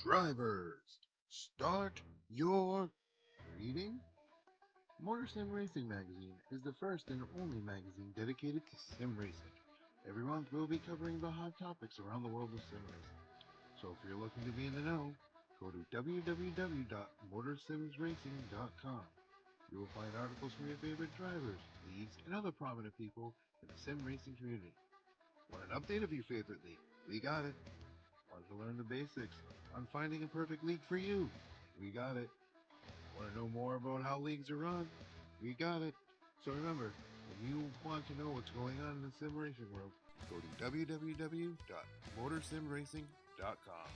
Drivers, start your reading. Motor Sim Racing Magazine is the first and only magazine dedicated to sim racing. Every month we'll be covering the hot topics around the world of sim racing. So if you're looking to be in the know, go to www.motorsimsracing.com. You will find articles from your favorite drivers, leagues, and other prominent people in the sim racing community. Want an update of your favorite league? We got it. Want to learn the basics on finding a perfect league for you? We got it. Want to know more about how leagues are run? We got it. So remember, if you want to know what's going on in the sim racing world, go to www.motorsimracing.com.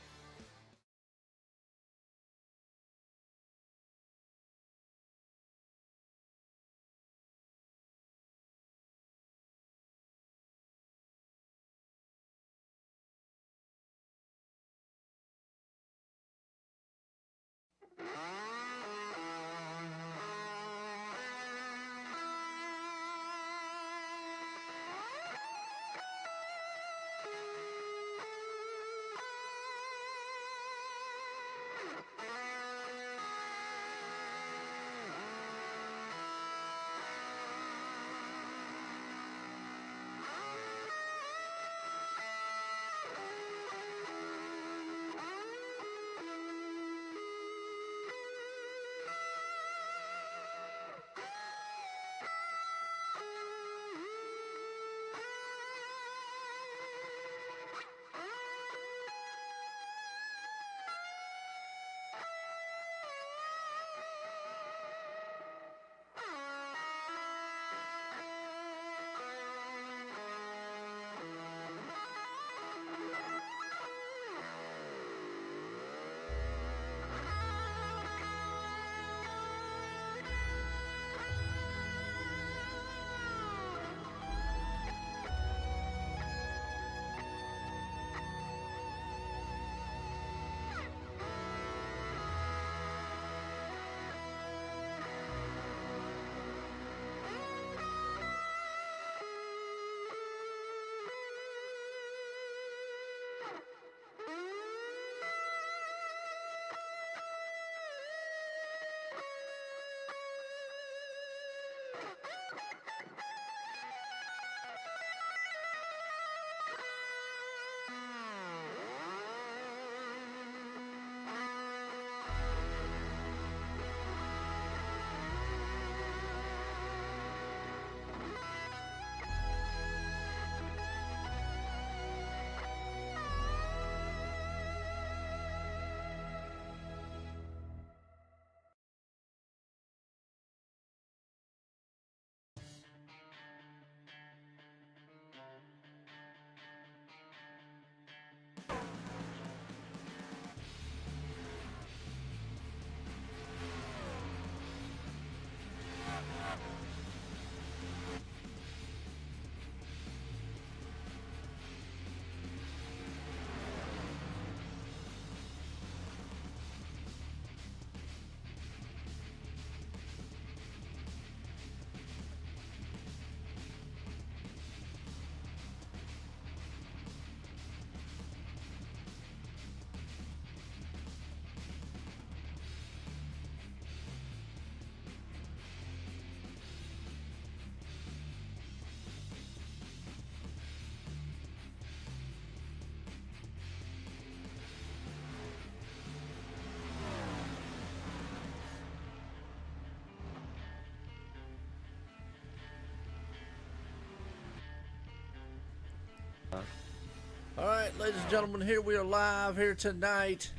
All right, ladies and gentlemen, here we are live here tonight.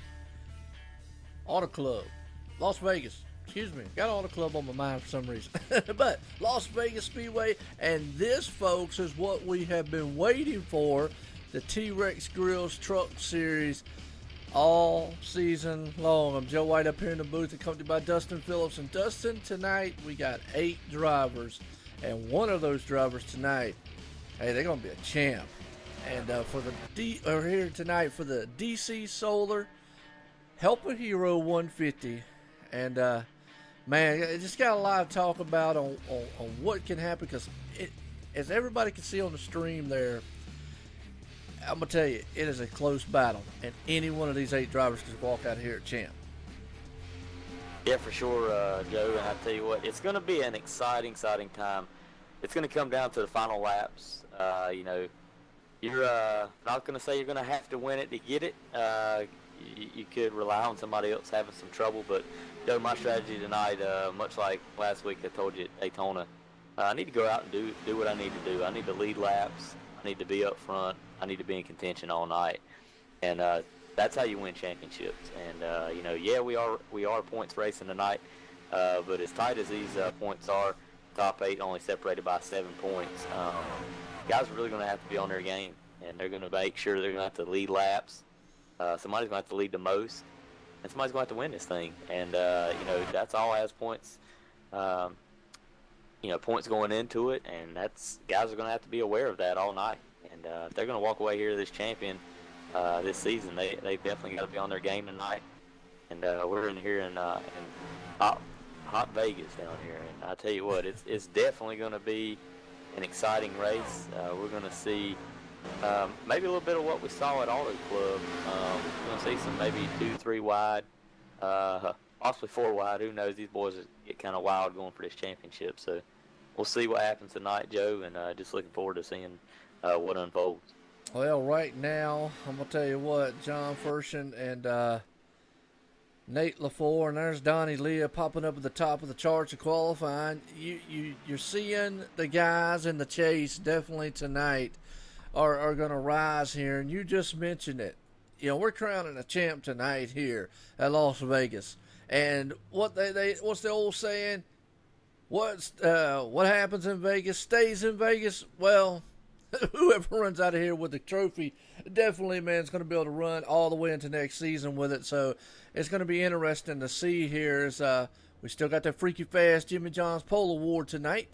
Auto Club, Las Vegas. Excuse me, got Auto Club on my mind for some reason. But Las Vegas Speedway, and this, folks, is what we have been waiting for, the T-Rex Grills Truck Series all season long. I'm Joe White up here in the booth, accompanied by Dustin Phillips. And Dustin, tonight we got 8 drivers, and one of those drivers tonight, hey, they're going to be a champ. And for the here tonight for the DC Solar Helper Hero 150, and man, it just got a lot to talk about on what can happen, because as everybody can see on the stream there, I'm going to tell you, it is a close battle, and any one of these 8 drivers could walk out here at champ. Yeah, for sure, Joe. And I tell you what, it's going to be an exciting time. It's going to come down to the final laps. You're not going to say you're going to have to win it to get it. You could rely on somebody else having some trouble. But, Joe, my strategy tonight, much like last week I told you at Daytona, I need to go out and do what I need to do. I need to lead laps. I need to be up front. I need to be in contention all night. And that's how you win championships. And we are points racing tonight, but as tight as these points are, top 8 only separated by 7 points. Guys are really going to have to be on their game, and they're going to make sure they're going to have to lead laps. Somebody's going to have to lead the most, and somebody's going to have to win this thing. And that's all has points. Points going into it, and guys are going to have to be aware of that all night. And if they're going to walk away here this champion this season, they've definitely got to be on their game tonight. And we're in here in hot Vegas down here, and I tell you what, it's definitely going to be an exciting race. We're going to see maybe a little bit of what we saw at Auto Club. We're going to see some maybe 2-3 wide, possibly 4 wide. Who knows? These boys get kind of wild going for this championship. So we'll see what happens tonight, Joe, and just looking forward to seeing what unfolds. Well, right now, I'm going to tell you what, John Furshin and Nate LaFleur, and there's Donnie Leah popping up at the top of the charts of qualifying. You're seeing the guys in the chase definitely tonight are going to rise here, and you just mentioned it. We're crowning a champ tonight here at Las Vegas, and what's the old saying? What happens in Vegas stays in Vegas. Well, whoever runs out of here with the trophy, definitely, man, is going to be able to run all the way into next season with it. So it's going to be interesting to see here. As we still got that freaky fast Jimmy John's Pole Award tonight.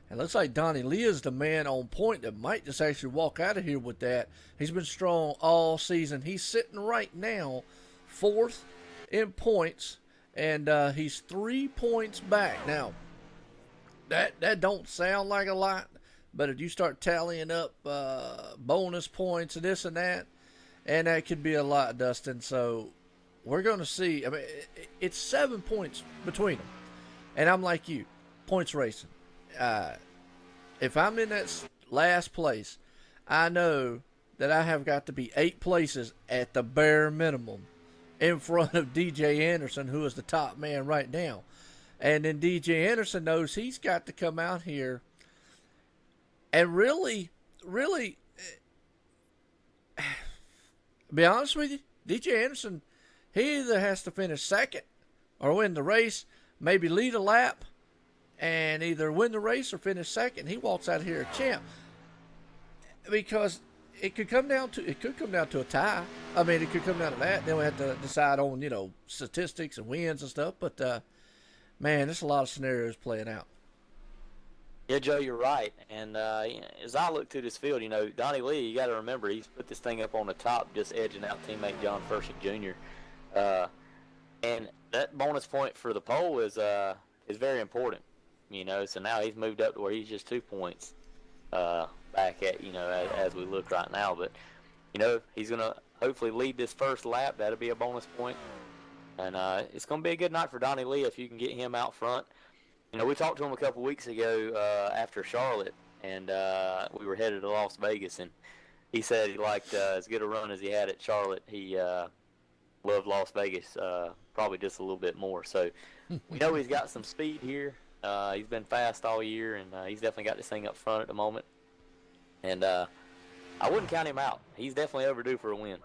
And looks like Donnie Leah's the man on point that might just actually walk out of here with that. He's been strong all season. He's sitting right now 4th in points, and he's 3 points back. Now, that don't sound like a lot. But if you start tallying up bonus points and this and that could be a lot, Dustin. So we're going to see. I mean, it's 7 points between them. And I'm like you, points racing. If I'm in that last place, I know that I have got to be 8 places at the bare minimum in front of DJ Anderson, who is the top man right now. And then DJ Anderson knows he's got to come out here and really, be honest with you, DJ Anderson, he either has to finish second or win the race, maybe lead a lap, and either win the race or finish second. He walks out here a champ, because it could come down to a tie. I mean, it could come down to that. Then we have to decide on statistics and wins and stuff. But man, there's a lot of scenarios playing out. Yeah, Joe, you're right. And as I look through this field, Donnie Lee, you got to remember, he's put this thing up on the top, just edging out teammate John Furshin Jr. And that bonus point for the pole is very important. So now he's moved up to where he's just 2 points back at as we look right now. But he's gonna hopefully lead this first lap. That'll be a bonus point, and it's gonna be a good night for Donnie Lee if you can get him out front. We talked to him a couple weeks ago after Charlotte, and we were headed to Las Vegas, and he said he liked as good a run as he had at Charlotte. He loved Las Vegas probably just a little bit more. So we know he's got some speed here. He's been fast all year, and he's definitely got this thing up front at the moment. And I wouldn't count him out. He's definitely overdue for a win.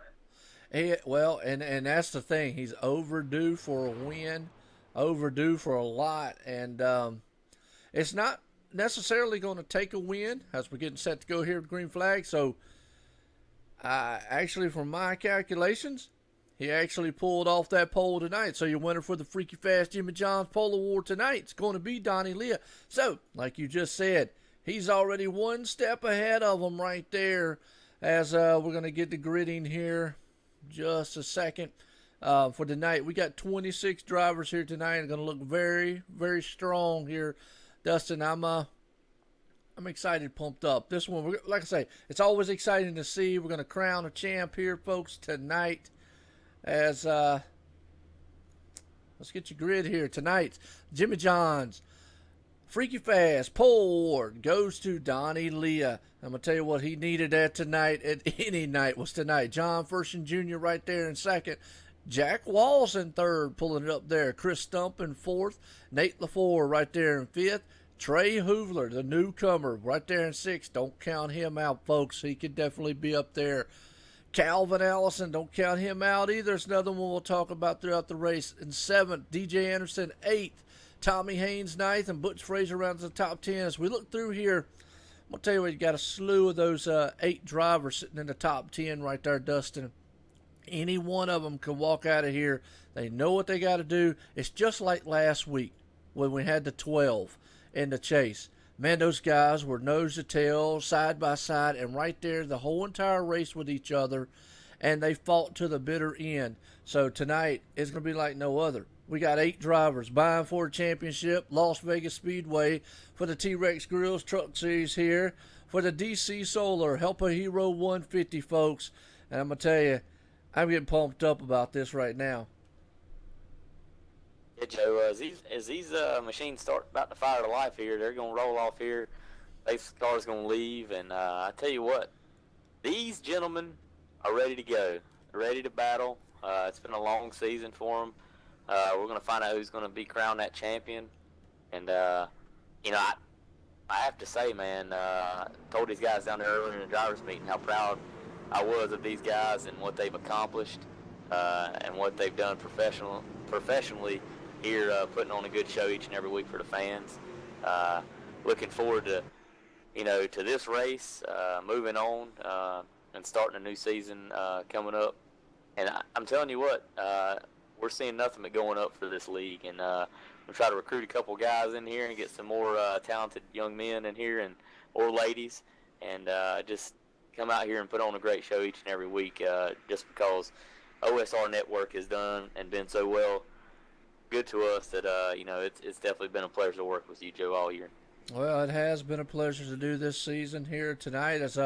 And that's the thing. He's overdue for a win. Overdue for a lot, and it's not necessarily going to take a win as we're getting set to go here with green flag. So actually, from my calculations, he actually pulled off that pole tonight. So your winner for the Freaky Fast Jimmy John's Pole Award tonight is going to be Donnie Leah. So like you just said, he's already 1 step ahead of him right there. As we're going to get the gridding here just a second. For tonight, we got 26 drivers here tonight. Going to look very, very strong here, Dustin. I'm I'm excited, pumped up. This one, like I say, it's always exciting to see. We're going to crown a champ here, folks, tonight. As let's get your grid here tonight. Jimmy John's Freaky Fast pole award goes to Donnie Leah. I'm going to tell you what, he needed that tonight at any night was tonight. John Furshin Jr. right there in second. Jack Walls in third, pulling it up there. Chris Stump in fourth. Nate LaFleur right there in fifth. Trey Hoovler, the newcomer, right there in sixth. Don't count him out, folks. He could definitely be up there. Calvin Allison, don't count him out either. It's another one we'll talk about throughout the race. In seventh, DJ Anderson, eighth. Tommy Haynes, ninth, and Butch Fraser rounds the top 10. As we look through here, I'm going to tell you what, you got a slew of those 8 drivers sitting in the top 10 right there, Dustin. Any one of them can walk out of here. They know what they got to do. It's just like last week when we had the 12 in the chase. Man, those guys were nose to tail, side by side, and right there the whole entire race with each other, and they fought to the bitter end. So tonight is going to be like no other. We got 8 drivers vying for a championship. Las Vegas Speedway for the T-Rex Grills Truck Series here. For the DC Solar Help a Hero 150, folks. And I'm going to tell you, I'm getting pumped up about this right now. Yeah, Joe, as these machines start about to fire to life here, they're going to roll off here. Base car's going to leave. And I tell you what, these gentlemen are ready to go. They're ready to battle. It's been a long season for them. We're going to find out who's going to be crowned that champion. And, you know, I have to say, man, I told these guys down there earlier in the drivers' meeting how proud I was of these guys and what they've accomplished and what they've done professionally here, putting on a good show each and every week for the fans. Looking forward to, you know, to this race, moving on and starting a new season coming up. And I'm telling you what, we're seeing nothing but going up for this league, and we'll try to recruit a couple guys in here and get some more talented young men in here or ladies, and just come out here and put on a great show each and every week. Just because OSR Network has done and been so good to us that you know, it's definitely been a pleasure to work with you, Joe, all year. Well, it has been a pleasure to do this season here tonight. As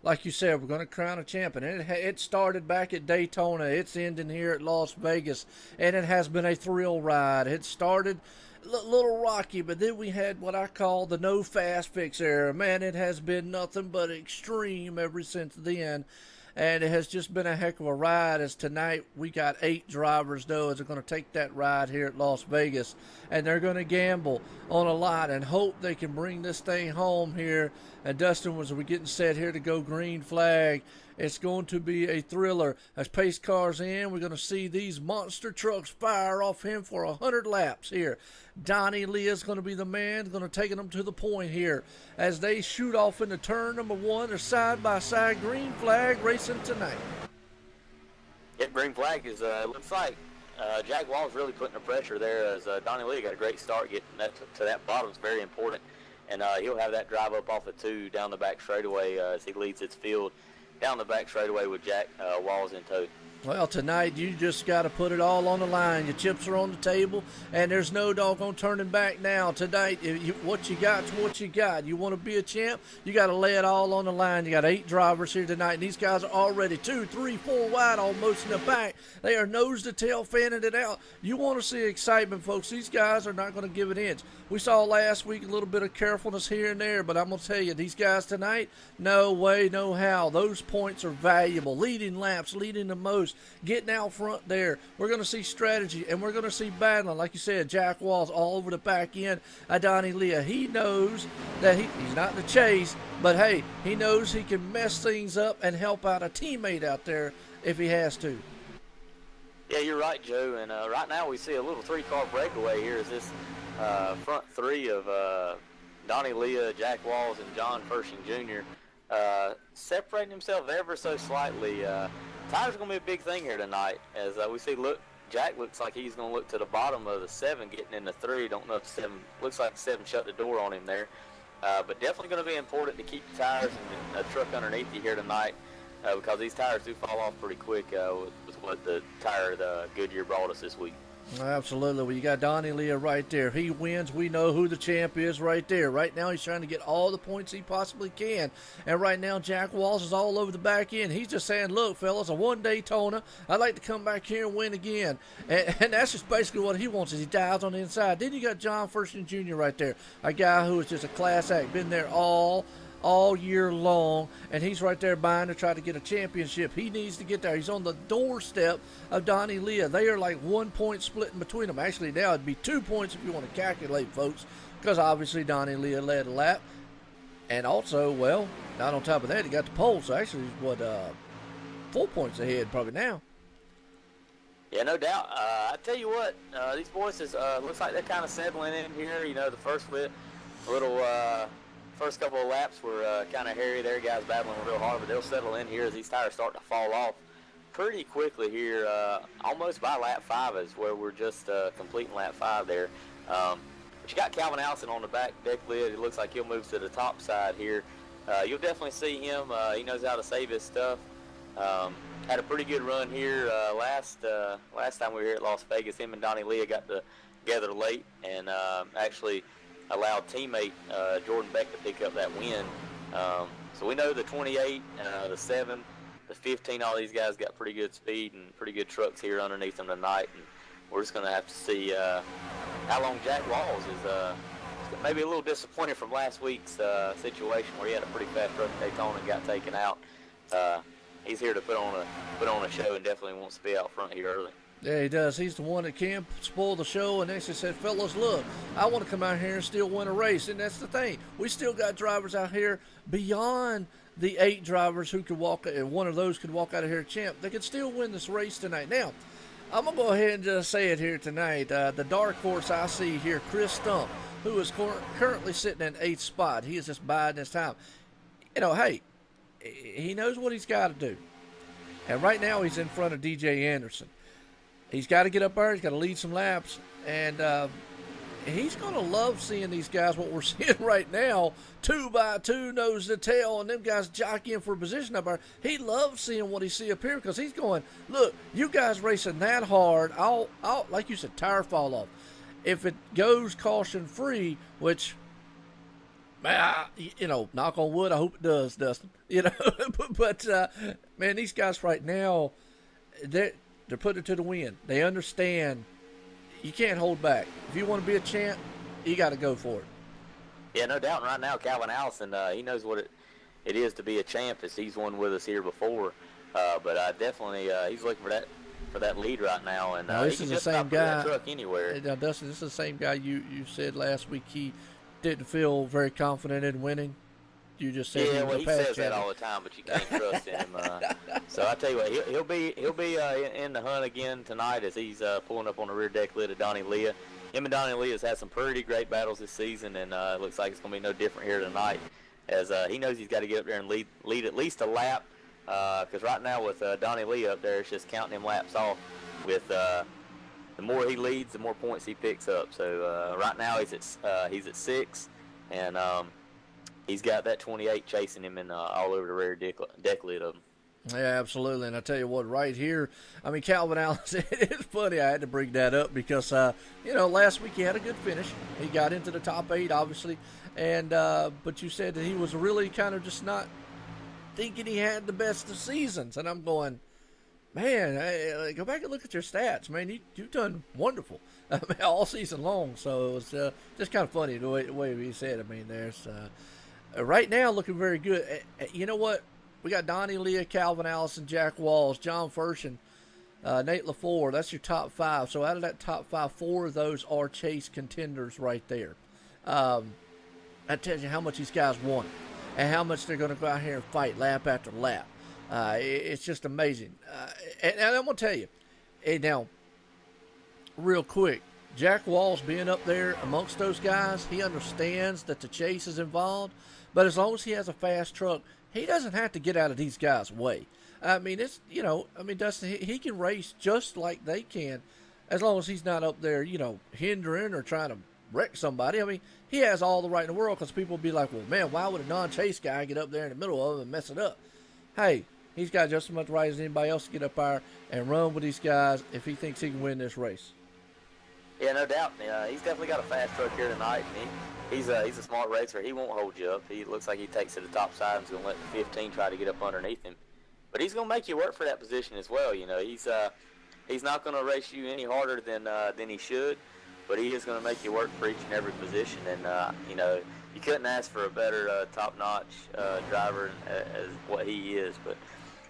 like you said, we're going to crown a champion. It started back at Daytona. It's ending here at Las Vegas, and it has been a thrill ride. It started a little rocky, but then we had what I call the no fast fix era. Man, it has been nothing but extreme ever since then. And it has just been a heck of a ride. As tonight we got 8 drivers, though, as they're going to take that ride here at Las Vegas. And they're going to gamble on a lot and hope they can bring this thing home here. And Dustin, as we're getting set here to go green flag, it's going to be a thriller. As pace cars in, we're going to see these monster trucks fire off him for 100 laps here. Donnie Lee is going to be the man, going to take them to the point here as they shoot off into turn number 1. They're side-by-side green flag racing tonight. Yeah, green flag is, looks like Jack Wall's really putting the pressure there as Donnie Lee got a great start getting that to that bottom. Is very important. And he'll have that drive up off the 2 down the back straightaway as he leads its field down the back straightaway with Jack Walls in tow. Well, tonight you just got to put it all on the line. Your chips are on the table, and there's no doggone turning back now. Tonight, what you got's what you got. You want to be a champ, you got to lay it all on the line. You got 8 drivers here tonight, and these guys are already 2, 3, 4 wide almost in the back. They are nose to tail fanning it out. You want to see excitement, folks. These guys are not going to give an inch. We saw last week a little bit of carefulness here and there, but I'm going to tell you, these guys tonight, no way, no how. Those points are valuable. Leading laps, leading the most, getting out front there. We're going to see strategy, and we're going to see battling. Like you said, Jack Walls all over the back end. Donnie Leah, he knows that he's not in the chase, but hey, he knows he can mess things up and help out a teammate out there if he has to. Yeah, you're right, Joe. And right now we see a little 3-car breakaway here as this front 3 of Donnie Leah, Jack Walls, and John Pershing Jr. Separating himself ever so slightly. Tires are going to be a big thing here tonight as we see, Jack looks like he's going to look to the bottom of the 7 getting in the 3. Don't know if 7, looks like 7 shut the door on him there. But definitely going to be important to keep the tires and the truck underneath you here tonight because these tires do fall off pretty quick with what the tire the Goodyear brought us this week. Absolutely. Well, you got Donnie Leah right there. He wins. We know who the champ is right there. Right now, he's trying to get all the points he possibly can. And right now, Jack Walls is all over the back end. He's just saying, look, fellas, a one-day Daytona. I'd like to come back here and win again. And that's just basically what he wants is he dives on the inside. Then you got John Furston Jr. right there, a guy who is just a class act, been there all year long, and he's right there buying to try to get a championship. He needs to get there. He's on the doorstep of Donnie Leah. They are like 1 point split in between them. Actually, now it'd be 2 points if you want to calculate, folks, because obviously Donnie Leah led a lap. And also, well, not on top of that, he got the pole, so actually he's, 4 points ahead probably now. Yeah, no doubt. I tell you what, these boys looks like they're kind of settling in here. You know, the first couple of laps were kind of hairy there, guys battling real hard, but they'll settle in here as these tires start to fall off pretty quickly here. Almost by lap 5 is where we're just completing lap 5 there. But you got Calvin Allison on the back deck lid. It looks like he'll move to the top side here. You'll definitely see him. He knows how to save his stuff. Had a pretty good run here last time we were here at Las Vegas. Him and Donnie Leah got together late and actually allowed teammate Jordan Beck to pick up that win. So we know the 28, the 7, the 15, all these guys got pretty good speed and pretty good trucks here underneath them tonight. And we're just going to have to see how long Jack Walls is maybe a little disappointed from last week's situation where he had a pretty fast run at Daytona and got taken out. He's here to put on a show and definitely wants to be out front here early. Yeah, he does. He's the one that can spoil the show. And next he said, fellas, look, I want to come out here and still win a race. And that's the thing. We still got drivers out here beyond the 8 drivers who could walk, and one of those could walk out of here champ. They could still win this race tonight. Now, I'm going to go ahead and just say it here tonight. The dark horse I see here, Chris Stump, who is currently sitting in 8th spot. He is just biding his time. You know, hey, he knows what he's got to do. And right now he's in front of DJ Anderson. He's got to get up there. He's got to lead some laps. And he's going to love seeing these guys, what we're seeing right now, 2 by 2, nose to tail, and them guys jockeying for position up there. He loves seeing what he see up here because he's going, look, you guys racing that hard, I'll like you said, tire fall off. If it goes caution-free, which, you know, knock on wood, I hope it does, Dustin. You know, but man, these guys right now, they're putting it to the wind. They understand you can't hold back. If you want to be a champ, you got to go for it. Yeah, no doubt. And right now, Calvin Allison, he knows what it is to be a champ, as he's won with us here before. But definitely, he's looking for that lead right now. And now, this is the same guy. Truck anywhere. Now, Dustin, this is the same guy you said last week he didn't feel very confident in winning. You just said he says that all the time, but you can't trust him. So I tell you what, he'll be in the hunt again tonight as he's pulling up on the rear deck lid of Donnie Leah. Him and Donnie Leah has had some pretty great battles this season, and it looks like it's going to be no different here tonight. As he knows he's got to get up there and lead at least a lap, because right now with Donnie Leah up there, it's just counting him laps off. With the more he leads, the more points he picks up. So right now he's at 6, and he's got that 28 chasing him in all over the rear deck lid of him. Yeah, absolutely. And I tell you what, right here, I mean, Calvin Allison, it's funny. I had to bring that up because, last week he had a good finish. He got into the top 8, obviously. And but you said that he was really kind of just not thinking he had the best of seasons. And I'm going, man, go back and look at your stats, man. You've done wonderful all season long. So it was just kind of funny the way he said. I mean, there's right now looking very good. You know what? We got Donnie Leah, Calvin Allison, Jack Walls, John Furston, Nate LaFleur. That's your top 5. So out of that top 5, 4 of those are chase contenders right there. That tells you how much these guys want and how much they're going to go out here and fight lap after lap. It's just amazing. And I'm going to tell you, now, real quick, Jack Walls being up there amongst those guys, he understands that the chase is involved, but as long as he has a fast truck, he doesn't have to get out of these guys' way. I mean, Dustin, he can race just like they can as long as he's not up there, hindering or trying to wreck somebody. I mean, he has all the right in the world because people will be like, well, man, why would a non-chase guy get up there in the middle of them and mess it up? Hey, he's got just as much right as anybody else to get up there and run with these guys if he thinks he can win this race. Yeah, no doubt. He's definitely got a fast truck here tonight, and he's a smart racer. He won't hold you up. He looks like he takes to the top side and is going to let the 15 try to get up underneath him. But he's going to make you work for that position as well. He's not going to race you any harder than he should, but he is going to make you work for each and every position. And you couldn't ask for a better top-notch driver as what he is. But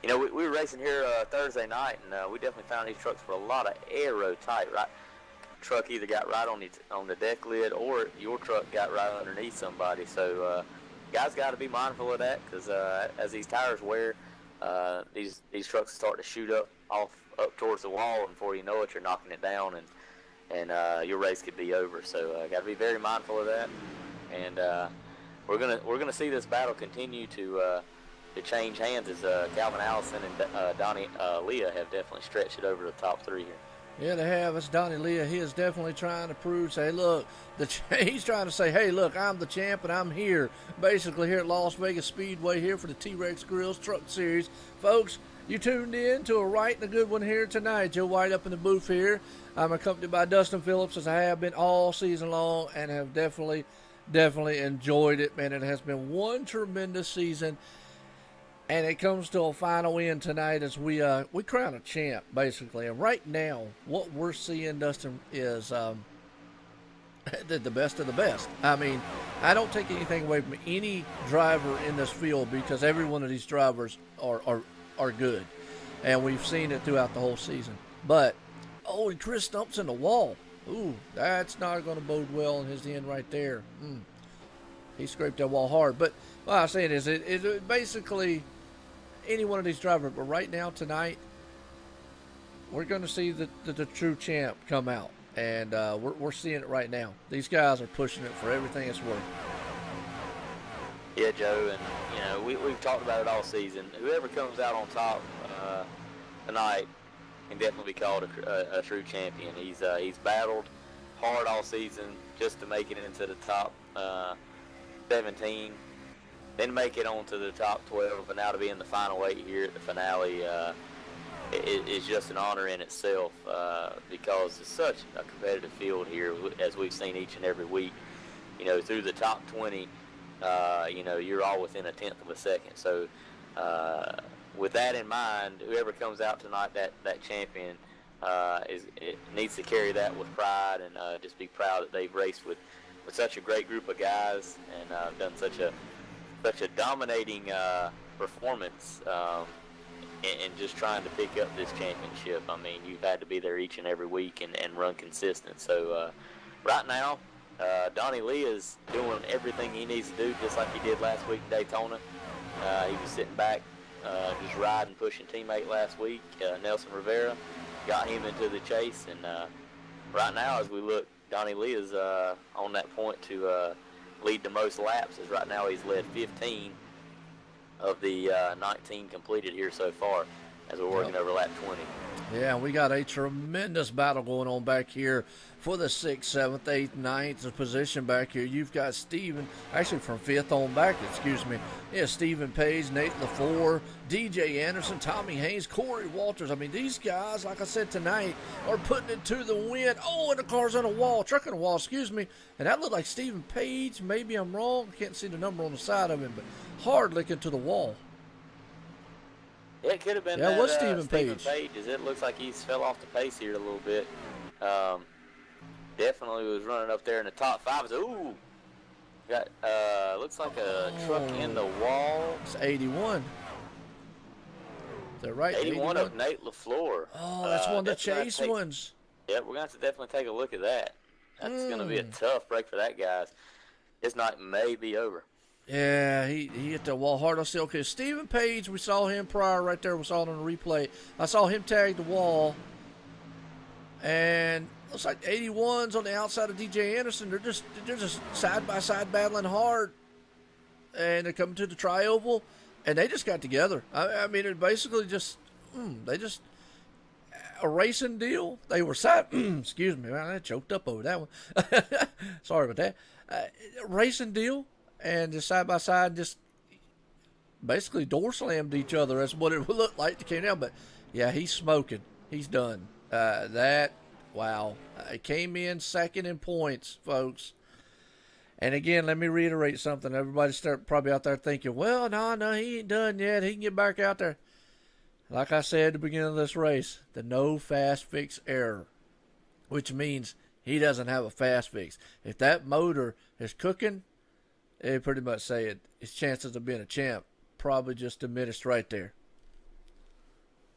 we were racing here Thursday night, and we definitely found these trucks were a lot of aero tight. Right, truck either got right on the deck lid, or your truck got right underneath somebody. So guys got to be mindful of that, because as these tires wear, these trucks start to shoot up towards the wall, and before you know it, you're knocking it down, and your race could be over. So got to be very mindful of that, and we're gonna see this battle continue to change hands, as Calvin Allison and Donnie Leah have definitely stretched it over the top three here. Yeah, they have. It's Donnie Leah. He is definitely trying to prove, say, look, he's trying to say, hey, look, I'm the champ, and I'm here, basically here at Las Vegas Speedway, here for the T-Rex Grills Truck Series. Folks, you tuned in to a right and a good one here tonight. Joe White up in the booth here. I'm accompanied by Dustin Phillips, as I have been all season long, and have definitely enjoyed it, man. It has been one tremendous season. And it comes to a final end tonight as we crown a champ, basically. And right now, what we're seeing, Dustin, is the best of the best. I mean, I don't take anything away from any driver in this field, because every one of these drivers are good. And we've seen it throughout the whole season. But, and Chris stumps in the wall. Ooh, that's not going to bode well in his end right there. He scraped that wall hard. But what I'm saying is, it basically any one of these drivers. But right now, tonight, we're going to see the true champ come out. And we're seeing it right now. These guys are pushing it for everything it's worth. Yeah, Joe, and we've talked about it all season. Whoever comes out on top tonight can definitely be called a true champion. He's battled hard all season just to make it into the top 17, then make it onto the top 12, but now to be in the final 8 here at the finale is just an honor in itself, because it's such a competitive field here, as we've seen each and every week. Through the top 20, you're all within a tenth of a second. So with that in mind, whoever comes out tonight, that champion, it needs to carry that with pride, and just be proud that they've raced with such a great group of guys, and done such a dominating performance, and just trying to pick up this championship. I mean, you've had to be there each and every week and run consistent. So right now, Donnie Lee is doing everything he needs to do, just like he did last week in Daytona. He was sitting back, just riding, pushing teammate last week. Nelson Rivera got him into the chase, and right now, as we look, Donnie Lee is on that point to lead the most laps, as right now he's led 15 of the 19 completed here so far, as we're working over lap 20. Yeah, we got a tremendous battle going on back here for the 6th, 7th, 8th, 9th position back here. You've got Steven, actually from 5th on back, Yeah, Stephen Page, Nate LaFleur, DJ Anderson, Tommy Haynes, Corey Walters. I mean, these guys, like I said tonight, are putting it to the wind. Oh, and the car's on a wall, truck on a wall, And that looked like Stephen Page. Maybe I'm wrong. Can't see the number on the side of him, but hard licking to the wall. Yeah, it could have been what's Stephen Page, as it looks like he's fell off the pace here a little bit. Definitely was running up there in the top 5. Ooh, got looks like a truck in the wall. It's 81. Is that right? 81 of Nate LaFleur. Oh, that's one of the chase ones. Yeah, we're going to have to definitely take a look at that. That's going to be a tough break for that, guys. This night may be over. Yeah, he hit the wall hard. I see. Okay, Stephen Page, we saw him prior right there. We saw it on the replay. I saw him tag the wall. And looks like 81's on the outside of DJ Anderson. They're just side by side battling hard. And they're coming to the tri-oval. And they just got together. I mean, it basically just, they just, a racing deal. They were side, excuse me, man, I choked up over that one. Sorry about that. Racing deal. And just side by side, just basically door slammed each other. That's what it looked like to came down. But yeah, he's smoking. He's done. That Wow. It came in second in points, folks. And again, let me reiterate something. Everybody start probably out there thinking, well, no, he ain't done yet. He can get back out there. Like I said at the beginning of this race, the no fast fix error, which means he doesn't have a fast fix. If that motor is cooking, they pretty much say it. His chances of being a champ probably just diminished right there.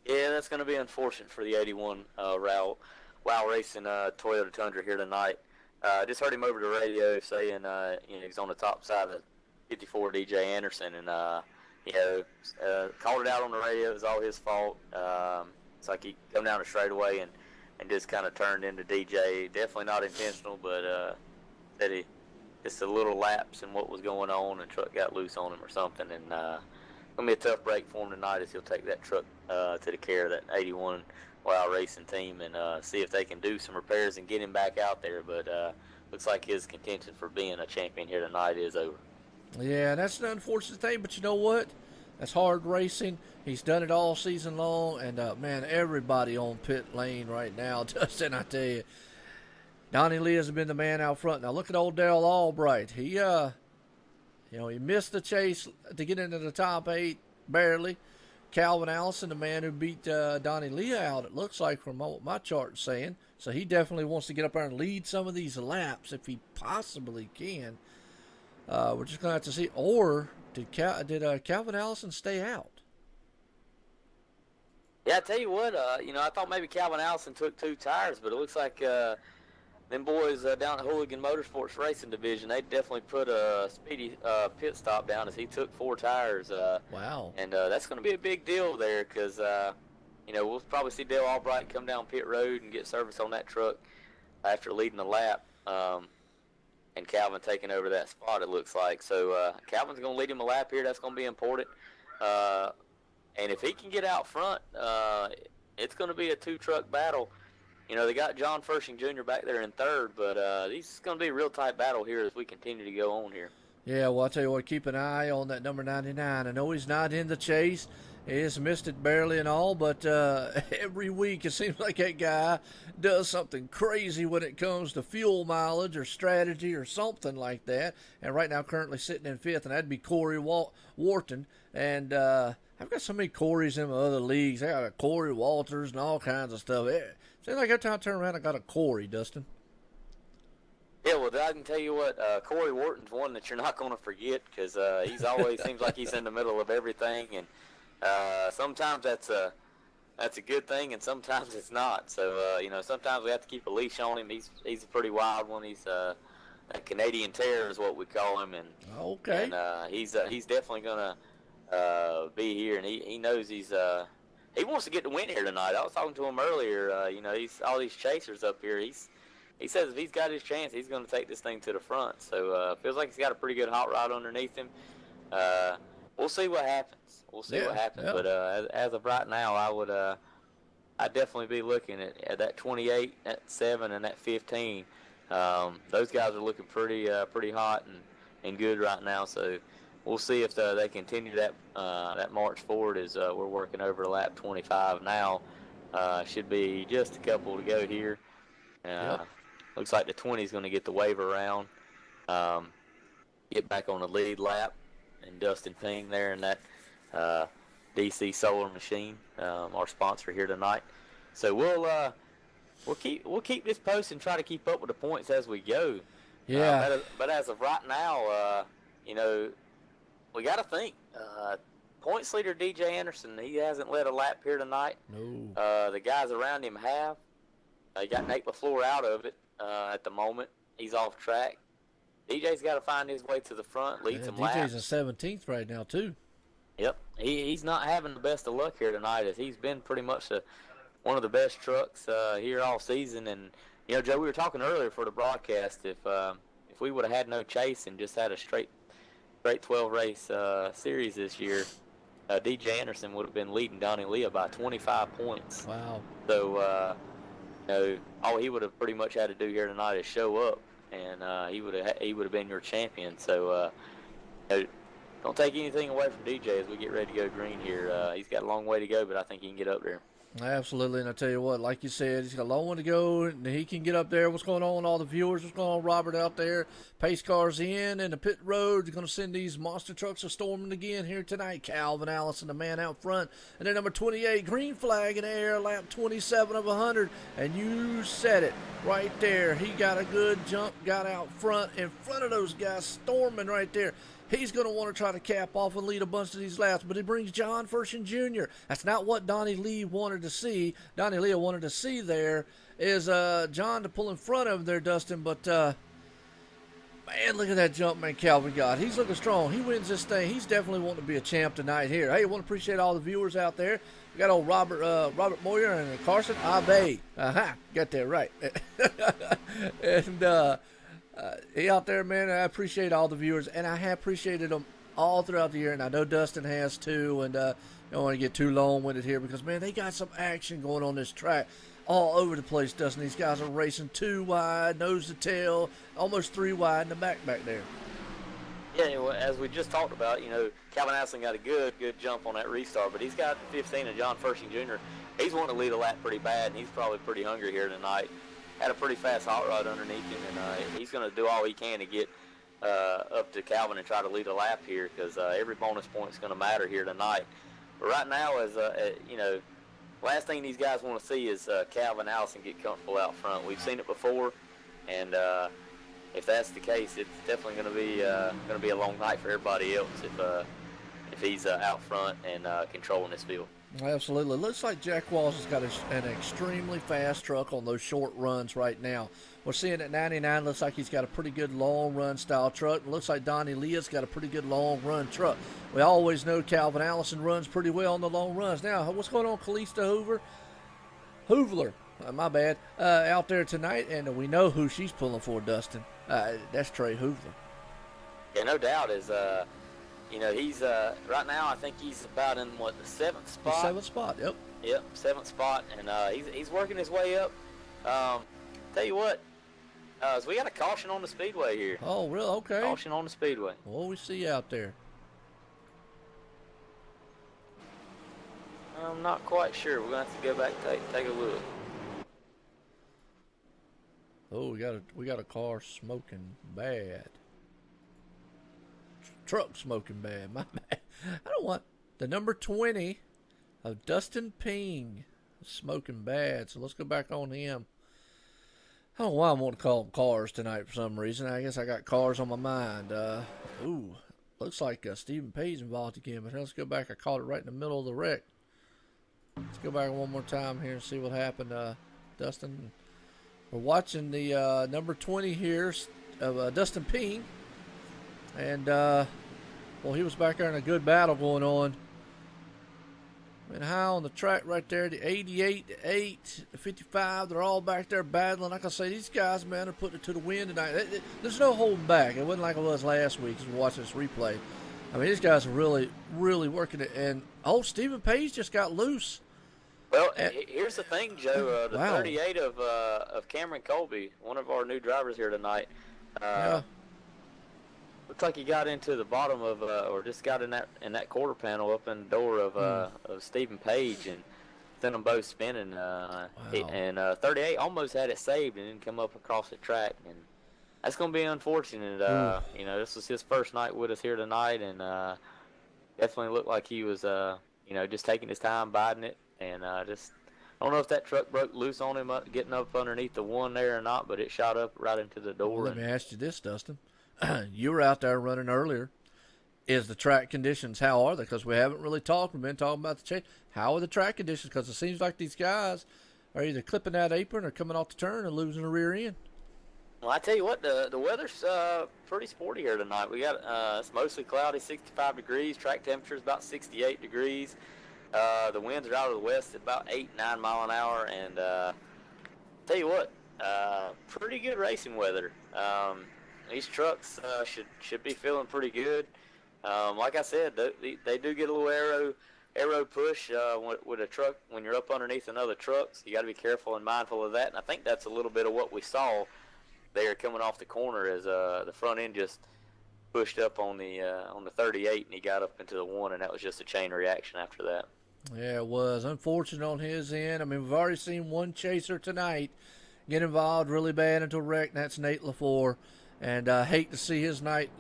Yeah, that's going to be unfortunate for the 81 Wow Racing Toyota Tundra here tonight. Just heard him over the radio saying, he's on the top side of 54 DJ Anderson, and called it out on the radio. It was all his fault. It's like he come down the straightaway and just kind of turned into DJ. Definitely not intentional, but said he just a little lapse in what was going on, and truck got loose on him or something. And gonna be a tough break for him tonight as he'll take that truck to the care of that 81 Wow Racing team and see if they can do some repairs and get him back out there. But looks like his contention for being a champion here tonight is over. Yeah, that's the unfortunate thing, but you know what? That's hard racing. He's done it all season long, and man, everybody on pit lane right now, Dustin, I tell you, Donnie Lee has been the man out front. Now look at old Darrell Albright. He missed the chase to get into the top 8, barely. Calvin Allison, the man who beat Donnie Lee out, it looks like from what my chart's saying. So he definitely wants to get up there and lead some of these laps if he possibly can. We're just going to have to see. Or did Calvin Allison stay out? Yeah, I tell you what, I thought maybe Calvin Allison took 2 tires, but it looks like them boys down at Hooligan Motorsports Racing Division, they definitely put a speedy pit stop down as he took 4 tires. Wow. And that's going to be a big deal there because, we'll probably see Dale Albright come down pit road and get service on that truck after leading the lap. And Calvin taking over that spot, it looks like. So Calvin's going to lead him a lap here. That's going to be important. And if he can get out front, it's going to be a 2-truck battle. They got John Fershing Jr. back there in 3rd, but this is going to be a real tight battle here as we continue to go on here. Yeah, well, I'll tell you what, keep an eye on that number 99. I know he's not in the chase. He has missed it barely and all, but every week it seems like that guy does something crazy when it comes to fuel mileage or strategy or something like that. And right now currently sitting in 5th, and that'd be Corey Wharton. And I've got so many Corys in my other leagues. I got a Corey Walters and all kinds of stuff. Seems like every time I turn around, I got a Corey, Dustin. Yeah, well, I can tell you what, Corey Wharton's one that you're not going to forget because he's always seems like he's in the middle of everything, and sometimes that's a good thing, and sometimes it's not. So sometimes we have to keep a leash on him. He's a pretty wild one. He's a Canadian Terror is what we call him, and okay, and he's definitely going to be here, and he knows he wants to get the win here tonight. I was talking to him earlier. He's all these chasers up here. He says if he's got his chance, he's going to take this thing to the front. So feels like he's got a pretty good hot rod underneath him. We'll see what happens. Yeah. But as of right now, I'd definitely be looking at that 28, that 7, and that 15. Those guys are looking pretty hot and good right now. So we'll see if they continue that march forward as we're working over lap 25 now. Should be just a couple to go here. Looks like the 20 is going to get the wave around, get back on the lead lap, and Dustin Ping there in that DC Solar Machine, our sponsor here tonight. So we'll keep this post and try to keep up with the points as we go. Yeah. But as of right now, we got to think. Points leader DJ Anderson, he hasn't led a lap here tonight. No. The guys around him have. You got Nate LaFleur out of it at the moment. He's off track. DJ's got to find his way to the front, lead some laps. DJ's in 17th right now, too. Yep. He's not having the best of luck here tonight, as he's been pretty much one of the best trucks here all season. And, Joe, we were talking earlier for the broadcast, if we would have had no chase and just had a straight 12-race series this year, DJ Anderson would have been leading Donnie Leah by 25 points. Wow. So, all he would have pretty much had to do here tonight is show up, and he would have been your champion. So, don't take anything away from DJ as we get ready to go green here. He's got a long way to go, but I think he can get up there. Absolutely, and I tell you what, like you said, he's got a long one to go, and he can get up there. What's going on, all the viewers? What's going on, Robert, out there? Pace cars in, and the pit road. You're going to send these monster trucks a storming again here tonight. Calvin Allison, the man out front, and then number 28, green flag in the air, lap 27 of 100, and you said it right there. He got a good jump, got out front, in front of those guys, storming right there. He's going to want to try to cap off and lead a bunch of these laps, but he brings John Furshin Jr. That's not what Donnie Lee wanted to see. Donnie Lee wanted to see there is John to pull in front of him there, Dustin. But, man, look at that jump man Calvin got. He's looking strong. He wins this thing. He's definitely wanting to be a champ tonight here. Hey, I want to appreciate all the viewers out there. We got old Robert Moyer and Carson Abe. Got that right. And, he out there, man. I appreciate all the viewers, and I have appreciated them all throughout the year, and I know Dustin has too. And don't want to get too long-winded here because, man, they got some action going on this track all over the place, Dustin. These guys are racing 2 wide, nose to tail, almost 3 wide in the back there. Yeah, well, as we just talked about, Calvin Allison got a good jump on that restart, but he's got 15 of John Furshin Jr. He's wanting to lead a lap pretty bad, and he's probably pretty hungry here tonight. Had a pretty fast hot rod underneath him, and he's going to do all he can to get up to Calvin and try to lead a lap here because every bonus point is going to matter here tonight. But right now, last thing these guys want to see is Calvin Allison get comfortable out front. We've seen it before, and if that's the case, it's definitely going to be a long night for everybody else if he's out front and controlling this field. Absolutely. Looks like Jack Walls has got an extremely fast truck on those short runs right now. We're seeing at 99, looks like he's got a pretty good long run style truck. It looks like Donnie Leah's got a pretty good long run truck. We always know Calvin Allison runs pretty well on the long runs. Now, what's going on, Calista Hoovler, my bad, out there tonight, and we know who she's pulling for, Dustin. That's Trey Hoovler. Yeah, no doubt is he's right now. I think he's about in the 7th spot. The 7th spot. Yep. Yep, 7th spot, and he's working his way up. Tell you what, so we got a caution on the speedway here. Oh, really? Okay. Caution on the speedway. What we see out there? I'm not quite sure. We're gonna have to go back and take a look. Oh, we got a car smoking bad. Truck smoking bad. My bad. I don't want the number 20 of Dustin Ping smoking bad. So let's go back on him. I don't know why I want to call them cars tonight for some reason. I guess I got cars on my mind. Looks like Stephen Page involved again. But let's go back. I caught it right in the middle of the wreck. Let's go back one more time here and see what happened. Dustin, we're watching the number 20 here of Dustin Ping. And, he was back there in a good battle going on. And high on the track right there, the 88, the 8, the 55, they're all back there battling. Like I say, these guys, man, are putting it to the wind tonight. There's no holding back. It wasn't like it was last week as we watched this replay. I mean, these guys are really, really working it. And, Stephen Page just got loose. Well, here's the thing, Joe. The wow. 38 of Cameron Colby, one of our new drivers here tonight. Yeah. Looks like he got into the bottom of, or just got in that quarter panel up in the door of Stephen Page and sent them both spinning. Wow. And 38 almost had it saved and didn't come up across the track. And that's going to be unfortunate. This was his first night with us here tonight, and definitely looked like he was, just taking his time, biding it, and I don't know if that truck broke loose on him getting up underneath the one there or not, but it shot up right into the door. Well, let me ask you this, Dustin. You were out there running earlier. Is the track conditions, how are they? Because we haven't really talked. We've been talking about the change. How are the track conditions? Because it seems like these guys are either clipping that apron or coming off the turn and losing the rear end. Well, I tell you what, the weather's pretty sporty here tonight. We got it's mostly cloudy, 65 degrees. Track temperature is about 68 degrees. The winds are out of the west at about 8-9 mile an hour. And tell you what, pretty good racing weather. These trucks should be feeling pretty good. Like I said, they do get a little aero push with a truck when you're up underneath another truck. So you got to be careful and mindful of that. And I think that's a little bit of what we saw there coming off the corner as the front end just pushed up on the 38 and he got up into the one, and that was just a chain reaction after that. Yeah, it was unfortunate on his end. I mean, we've already seen one chaser tonight get involved really bad into a wreck, and that's Nate LaFleur. And I hate to see his night,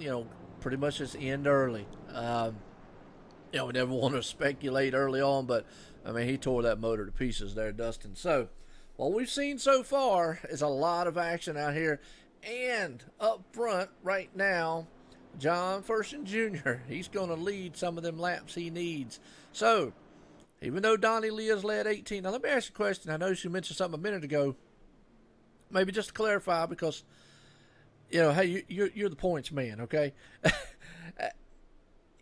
pretty much just end early. We never want to speculate early on, but I mean, he tore that motor to pieces there, Dustin. So, what we've seen so far is a lot of action out here. And up front right now, John Furston Jr., he's going to lead some of them laps he needs. So, even though Donnie Lee has led 18, now let me ask you a question. I know you mentioned something a minute ago. Maybe just to clarify, because, hey, you're the points man, okay?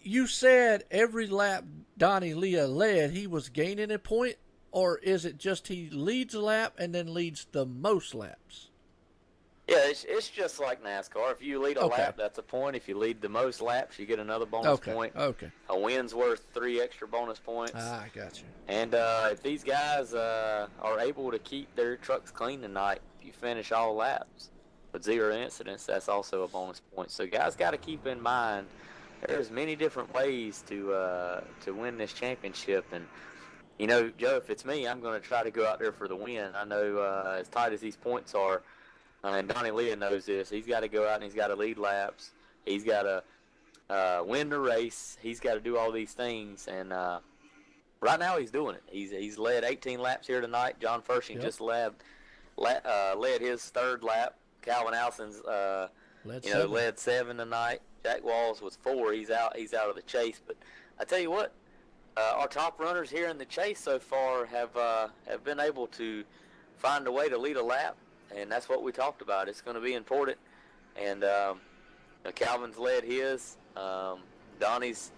You said every lap Donnie Lee led, he was gaining a point, or is it just he leads a lap and then leads the most laps? Yeah, it's just like NASCAR. If you lead a lap, that's a point. If you lead the most laps, you get another bonus point. Okay. A win's worth 3 extra bonus points. I got you. And if these guys are able to keep their trucks clean tonight, if you finish all laps with 0 incidents, that's also a bonus point. So guys got to keep in mind there's many different ways to win this championship. And, Joe, if it's me, I'm going to try to go out there for the win. I know as tight as these points are, and Donnie Lee knows this, he's got to go out and he's got to lead laps. He's got to win the race. He's got to do all these things. And right now he's doing it. He's led 18 laps here tonight. John Furston just led his 3rd lap. Calvin Allison's led 7 tonight. Jack Walls was 4. He's out of the chase. But I tell you what, our top runners here in the chase so far have been able to find a way to lead a lap, and that's what we talked about. It's going to be important. And Calvin's led his. Donnie's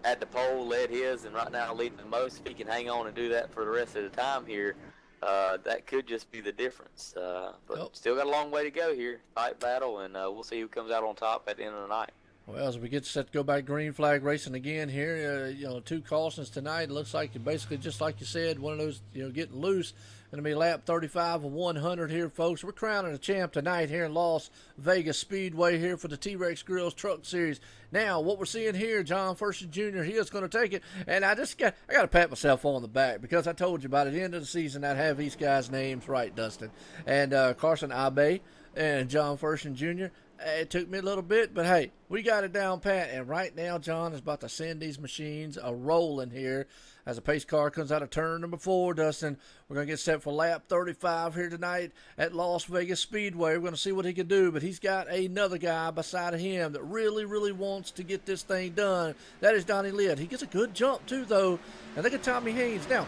at the pole, led his, and right now leading the most. If he can hang on and do that for the rest of the time here, that could just be the difference. But still got a long way to go here. Tight battle, and we'll see who comes out on top at the end of the night. Well, as we get set to go back green flag racing again here, 2 cautions tonight. It looks like basically just like you said, one of those, getting loose. Going to be lap 35 of 100 here, folks. We're crowning a champ tonight here in Las Vegas Speedway here for the T-Rex Grills Truck Series. Now, what we're seeing here, John Furston Jr., he is going to take it. And I got to pat myself on the back because I told you by the end of the season I'd have these guys' names right, Dustin. And Carson Abe and John Furston Jr., it took me a little bit, but hey, we got it down pat. And right now, John is about to send these machines a-rolling here as a pace car comes out of turn number 4, Dustin. We're going to get set for lap 35 here tonight at Las Vegas Speedway. We're going to see what he can do, but he's got another guy beside of him that really, really wants to get this thing done. That is Donnie Lee. He gets a good jump, too, though. And look at Tommy Haynes. Now,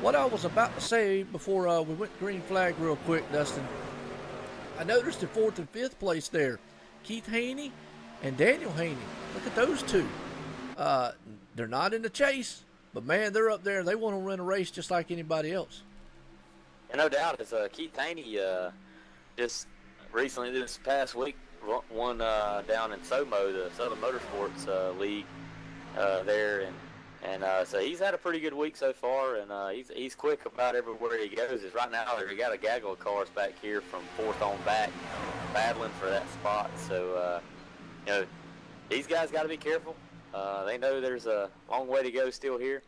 what I was about to say before we went green flag real quick, Dustin, I noticed the 4th and 5th place there. Keith Haney and Daniel Haney. Look at those two. They're not in the chase, but, man, they're up there. They want to run a race just like anybody else. And no doubt, as Keith Haney just recently this past week won down in SOMO, the Southern Motorsports League there. And so he's had a pretty good week so far, and he's quick about everywhere he goes. Right now, they got a gaggle of cars back here from 4th on back, battling for that spot. So, these guys got to be careful. They know there's a long way to go still here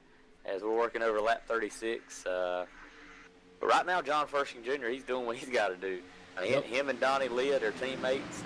as we're working over lap 36. But right now, John Furston Jr., he's doing what he's got to do. Him and Donnie Lee, their teammates,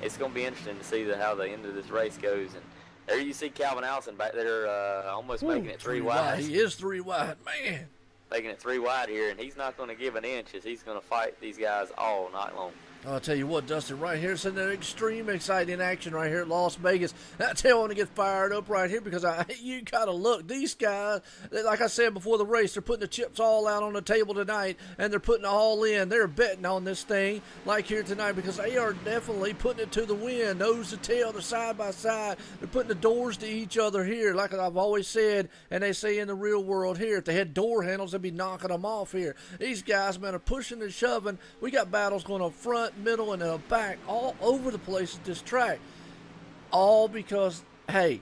it's going to be interesting to see how the end of this race goes. And there you see Calvin Allison back there almost making it 3 wide. He is 3 wide, man. Making it 3 wide here, and he's not going to give an inch as he's going to fight these guys all night long. I'll tell you what, Dustin, right here, it's an extreme exciting action right here at Las Vegas. I tell you, I want to get fired up right here because you got to look. These guys, like I said before the race, they're putting the chips all out on the table tonight, and they're putting it all in. They're betting on this thing like here tonight because they are definitely putting it to the wind, nose to tail, they're side by side. They're putting the doors to each other here, like I've always said, and they say in the real world here, if they had door handles, they'd be knocking them off here. These guys, man, are pushing and shoving. We got battles going up front, middle, and back all over the place at this track. All because, hey,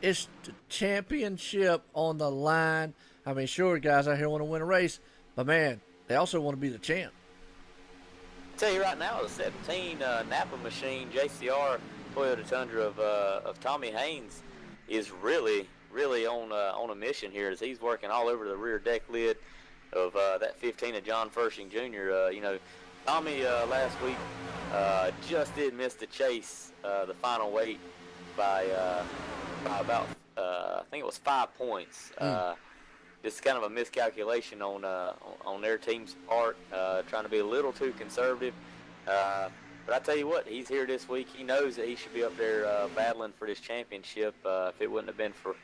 it's the championship on the line. I mean, sure, guys out here want to win a race, but, man, they also want to be the champ. I'll tell you right now, the 17 Napa machine, JCR Toyota Tundra of Tommy Haynes is really really on a mission here as he's working all over the rear deck lid of that 15 of John Fershing Jr. Tommy last week just did miss the chase, the final weight by about I think it was 5 points. Just kind of a miscalculation on their team's part, trying to be a little too conservative. But I tell you what, he's here this week. He knows that he should be up there battling for this championship if it wouldn't have been for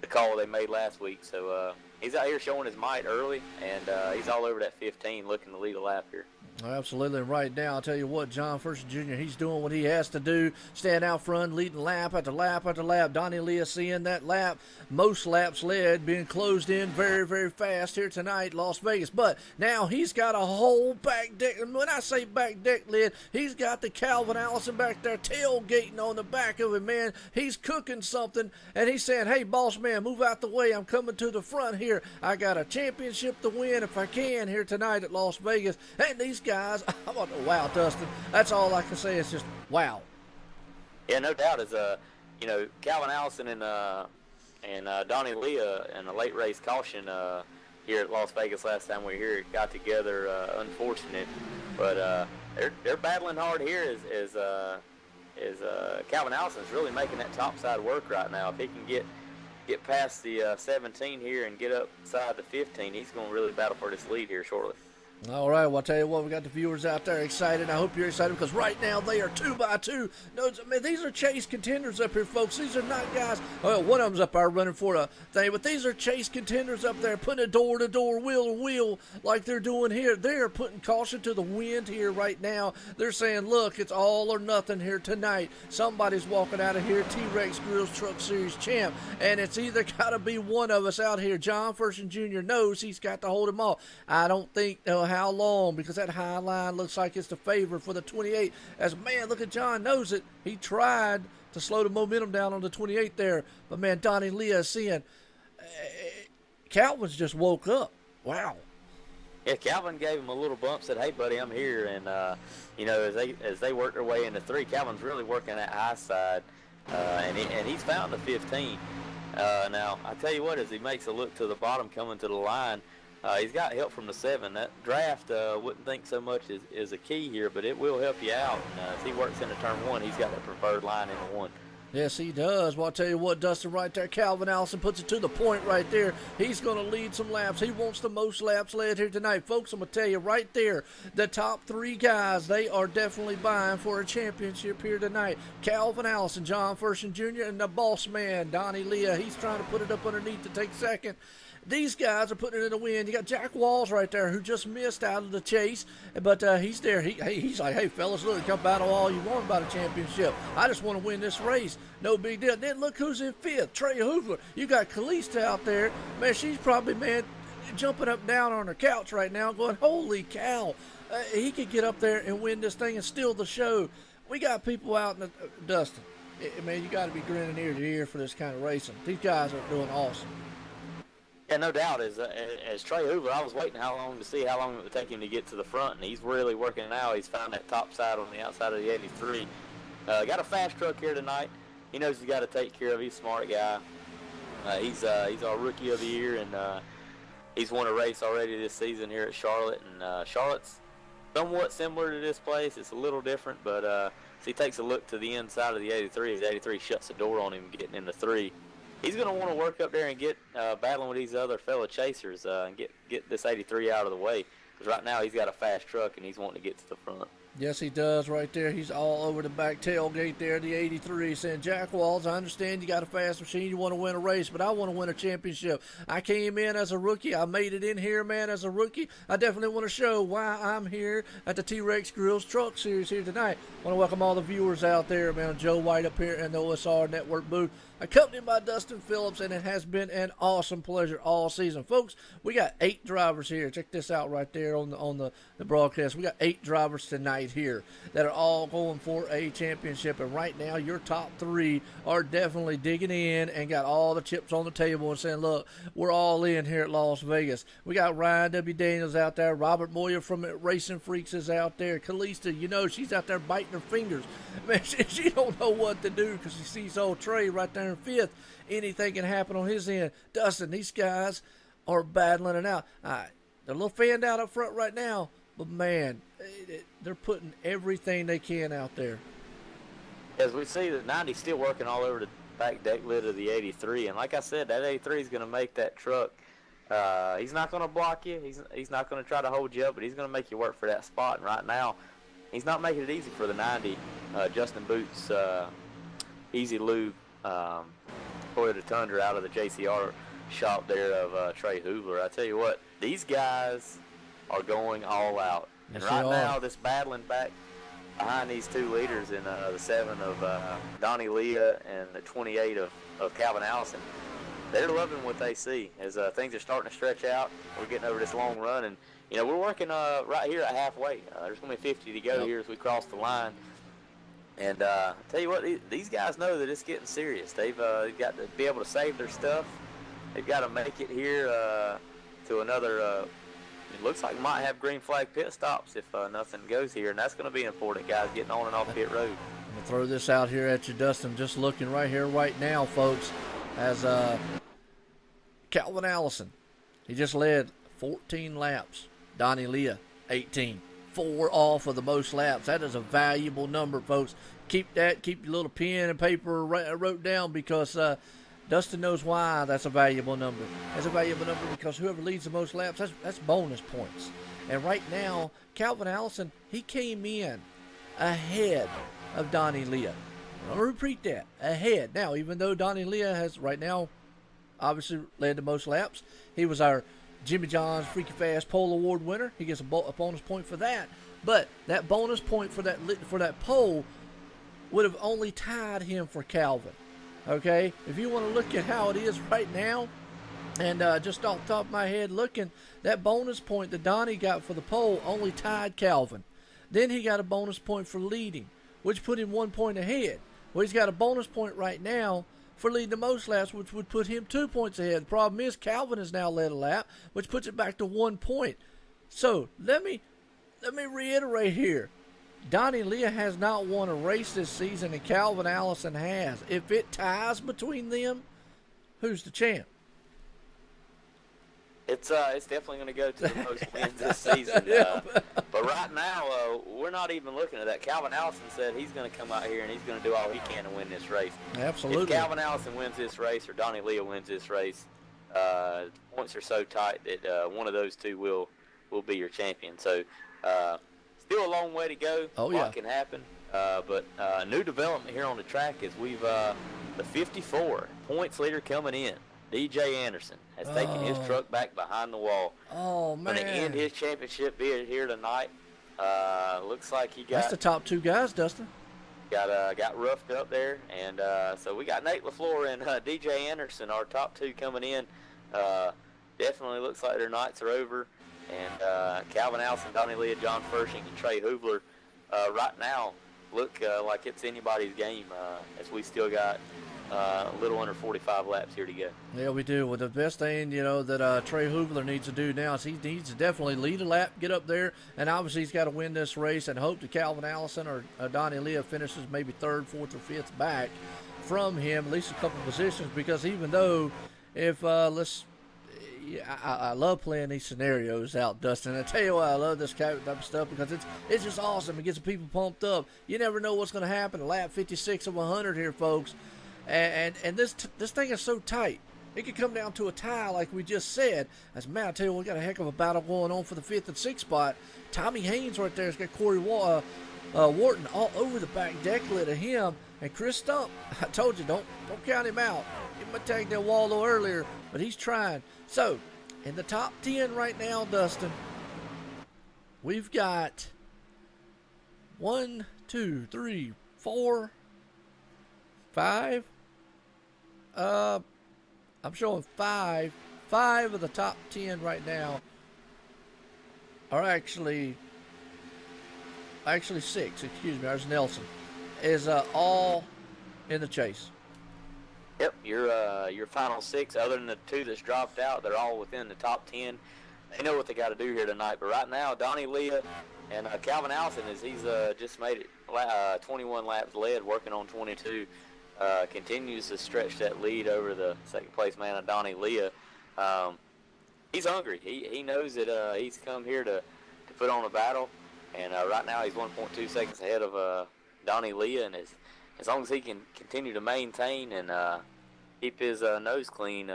the call they made last week. So he's out here showing his might early, and he's all over that 15 looking to lead a lap here. Absolutely. Right now, I'll tell you what, John Fershing Jr., he's doing what he has to do, staying out front, leading lap after lap after lap. Donnie Lee seeing that lap, most laps led, being closed in very, very fast here tonight, Las Vegas. But now he's got a whole back deck, and when I say back deck lid, he's got the Calvin Allison back there tailgating on the back of him, man. He's cooking something, and he's saying, hey, boss man, move out the way. I'm coming to the front here. I got a championship to win if I can here tonight at Las Vegas. And these guys, I'm on wow, Dustin. That's all I can say. It's just wow. Yeah, no doubt. As Calvin Allison and Donnie Leah in a late race caution here at Las Vegas last time we were here got together. Unfortunate, but they're battling hard here. As Calvin Allison's really making that top side work right now. If he can get past the 17 here and get up side the 15, he's going to really battle for this lead here shortly. All right, well, I'll tell you what, we got the viewers out there excited. I hope you're excited because right now they are 2 by 2. No, man, these are chase contenders up here, folks. These are not guys. Well, one of them's up there running for a thing, but these are chase contenders up there putting a door-to-door, wheel-to-wheel like they're doing here. They're putting caution to the wind here right now. They're saying, look, it's all or nothing here tonight. Somebody's walking out of here, T-Rex Grills Truck Series champ, and it's either got to be one of us out here. John Fershing Jr. knows he's got to hold him off. I don't think how long, because that high line looks like it's the favorite for the 28. As man, look at John knows it. He tried to slow the momentum down on the 28 there, but man, Donnie Lee is seeing Calvin's just woke up. Wow. Yeah, Calvin gave him a little bump, said, "Hey, buddy, I'm here." And as they work their way into 3, Calvin's really working that high side, and he's found the 15. Now I tell you what, as he makes a look to the bottom, coming to the line. He's got help from the 7. That draft wouldn't think so much is a key here, but it will help you out. And as he works into turn 1, he's got the preferred line in the 1. Yes, he does. Well, I'll tell you what, Dustin, right there, Calvin Allison puts it to the point right there. He's going to lead some laps. He wants the most laps led here tonight. Folks, I'm going to tell you right there, the top 3 guys, they are definitely vying for a championship here tonight. Calvin Allison, John Fershing Jr., and the boss man, Donnie Leah. He's trying to put it up underneath to take second. These guys are putting it in the wind. You got Jack Walls right there who just missed out of the chase, but he's there. He's like, hey, fellas, look, come battle all you want about a championship. I just want to win this race. No big deal. Then look who's in 5th, Trey Hoover. You got Kalista out there. Man, she's probably, man, jumping up and down on her couch right now going, holy cow. He could get up there and win this thing and steal the show. We got people out in the Dustin. Man, you got to be grinning ear to ear for this kind of racing. These guys are doing awesome. Yeah, no doubt. As Trey Hoover, I was waiting to see how long it would take him to get to the front, and he's really working now. He's found that top side on the outside of the 83. Got a fast truck here tonight. He knows he's got to take care of. He's a smart guy. He's our rookie of the year, and he's won a race already this season here at Charlotte. And Charlotte's somewhat similar to this place. It's a little different, but as he takes a look to the inside of the 83, the 83 shuts the door on him getting into 3. He's going to want to work up there and get battling with these other fellow chasers and get this 83 out of the way. Because right now he's got a fast truck and he's wanting to get to the front. Yes, he does right there. He's all over the back tailgate there, the 83, saying, Jack Walls, I understand you got a fast machine, you want to win a race, but I want to win a championship. I came in as a rookie. I made it in here, man, as a rookie. I definitely want to show why I'm here at the T-Rex Grills Truck Series here tonight. I want to welcome all the viewers out there, man. Joe White up here in the OSR Network booth, accompanied by Dustin Phillips, and it has been an awesome pleasure all season. Folks, we got 8 drivers here. Check this out right there on the broadcast. We got 8 drivers tonight here that are all going for a championship, and right now your top 3 are definitely digging in and got all the chips on the table and saying, look, we're all in here at Las Vegas. We got Ryan W. Daniels out there. Robert Moyer from Racing Freaks is out there. Kalista, she's out there biting her fingers. Man, she don't know what to do because she sees old Trey right there there in fifth. Anything can happen on his end. Dustin, these guys are battling it out. They're a little fanned out up front right now, but man, they're putting everything they can out there. As we see, the 90's still working all over the back deck lid of the 83, and like I said, that 83 is going to make that truck. He's not going to block you. He's not going to try to hold you up, but he's going to make you work for that spot. And right now, he's not making it easy for the 90. Justin Boots, Easy Lube, Toyota Tundra out of the JCR shop there of Trey Hoovler. I tell you what, these guys are going all out. And Yes, right they now, are. this battling back behind these two leaders in the 7 of Donnie Leah and the 28 of Calvin Allison, they're loving what they see as things are starting to stretch out. We're getting over this long run, and we're working right here at halfway. There's going to be 50 to go here as we cross the line. And tell you what, these guys know that it's getting serious. They've got to be able to save their stuff. They've got to make it here to another. It looks like we might have green flag pit stops if nothing goes here, and that's going to be important, guys, getting on and off pit road. I'm going to throw this out here at you, Dustin. Just looking right here, right now, folks, as Calvin Allison. He just led 14 laps. Donnie Leah, 18. 4 off of the most laps. That is a valuable number, folks. Keep that. Keep your little pen and paper wrote down, because Dustin knows why that's a valuable number. That's a valuable number because whoever leads the most laps, that's bonus points. And right now, Calvin Allison, he came in ahead of Donnie Leah. I'll repeat that. Ahead. Now, even though Donnie Leah has right now obviously led the most laps, he was our Jimmy John's Freaky Fast Pole Award winner. He gets a bonus point for that. But that bonus point for that pole would have only tied him for Calvin. Okay? If you want to look at how it is right now, and just off the top of my head looking, that bonus point that Donnie got for the pole only tied Calvin. Then he got a bonus point for leading, which put him 1 point ahead. Well, he's got a bonus point right now for leading the most laps, which would put him 2 points ahead. The problem is Calvin has now led a lap, which puts it back to 1 point. So let me reiterate here. Donnie Leah has not won a race this season, and Calvin Allison has. If it ties between them, who's the champ? It's definitely going to go to the most wins this season. But right now, we're not even looking at that. Calvin Allison said he's going to come out here and he's going to do all he can to win this race. Absolutely. If Calvin Allison wins this race or Donnie Leah wins this race, the points are so tight that one of those two will be your champion. So still a long way to go. Oh, A yeah. lot can happen. But new development here on the track is we've the 54 points leader coming in. DJ Anderson has taken his truck back behind the wall. Oh, man. Going to end his championship bid here tonight. Looks like he That's the top 2 guys, Dustin. got roughed up there, and so we got Nate LaFleur and DJ Anderson, our top 2 coming in. Definitely looks like their nights are over. And Calvin Allison, Donnie Leah, John Fershing, and Trey Hoovler right now look like it's anybody's game as we still got a little under 45 laps here to go. Yeah, we do. Well, the best thing, that Trey Hoovler needs to do now is he needs to definitely lead a lap, get up there, and obviously he's got to win this race and hope that Calvin Allison or Donnie Leah finishes maybe 3rd, 4th, or 5th back from him, at least a couple positions, because even though if, I love playing these scenarios out, Dustin. I tell you what, I love this type of stuff because it's just awesome. It gets people pumped up. You never know what's going to happen. Lap 56 of 100 here, folks. And this thing is so tight. It could come down to a tie, like we just said. As man, I tell you, we got a heck of a battle going on for the 5th and 6th spot. Tommy Haynes right there has got Corey Wharton all over the back deck lid of him. And Chris Stump, I told you, don't count him out. He might take that wall a little earlier, but he's trying. So, in the top 10 right now, Dustin, we've got 1, 2, 3, 4, 5. I'm showing 5. 5 of the top 10 right now are actually 6. Excuse me. There's Nelson. Is all in the chase. Yep, your final 6, other than the 2 that's dropped out, they're all within the top 10. They know what they got to do here tonight. But right now, Donnie Leah and Calvin Allison, he's just made it 21 laps led, working on 22. continues to stretch that lead over the second place man of Donnie Leah. He's hungry. He knows that he's come here to put on a battle, and right now he's 1.2 seconds ahead of Donnie Leah, and as long as he can continue to maintain and keep his nose clean,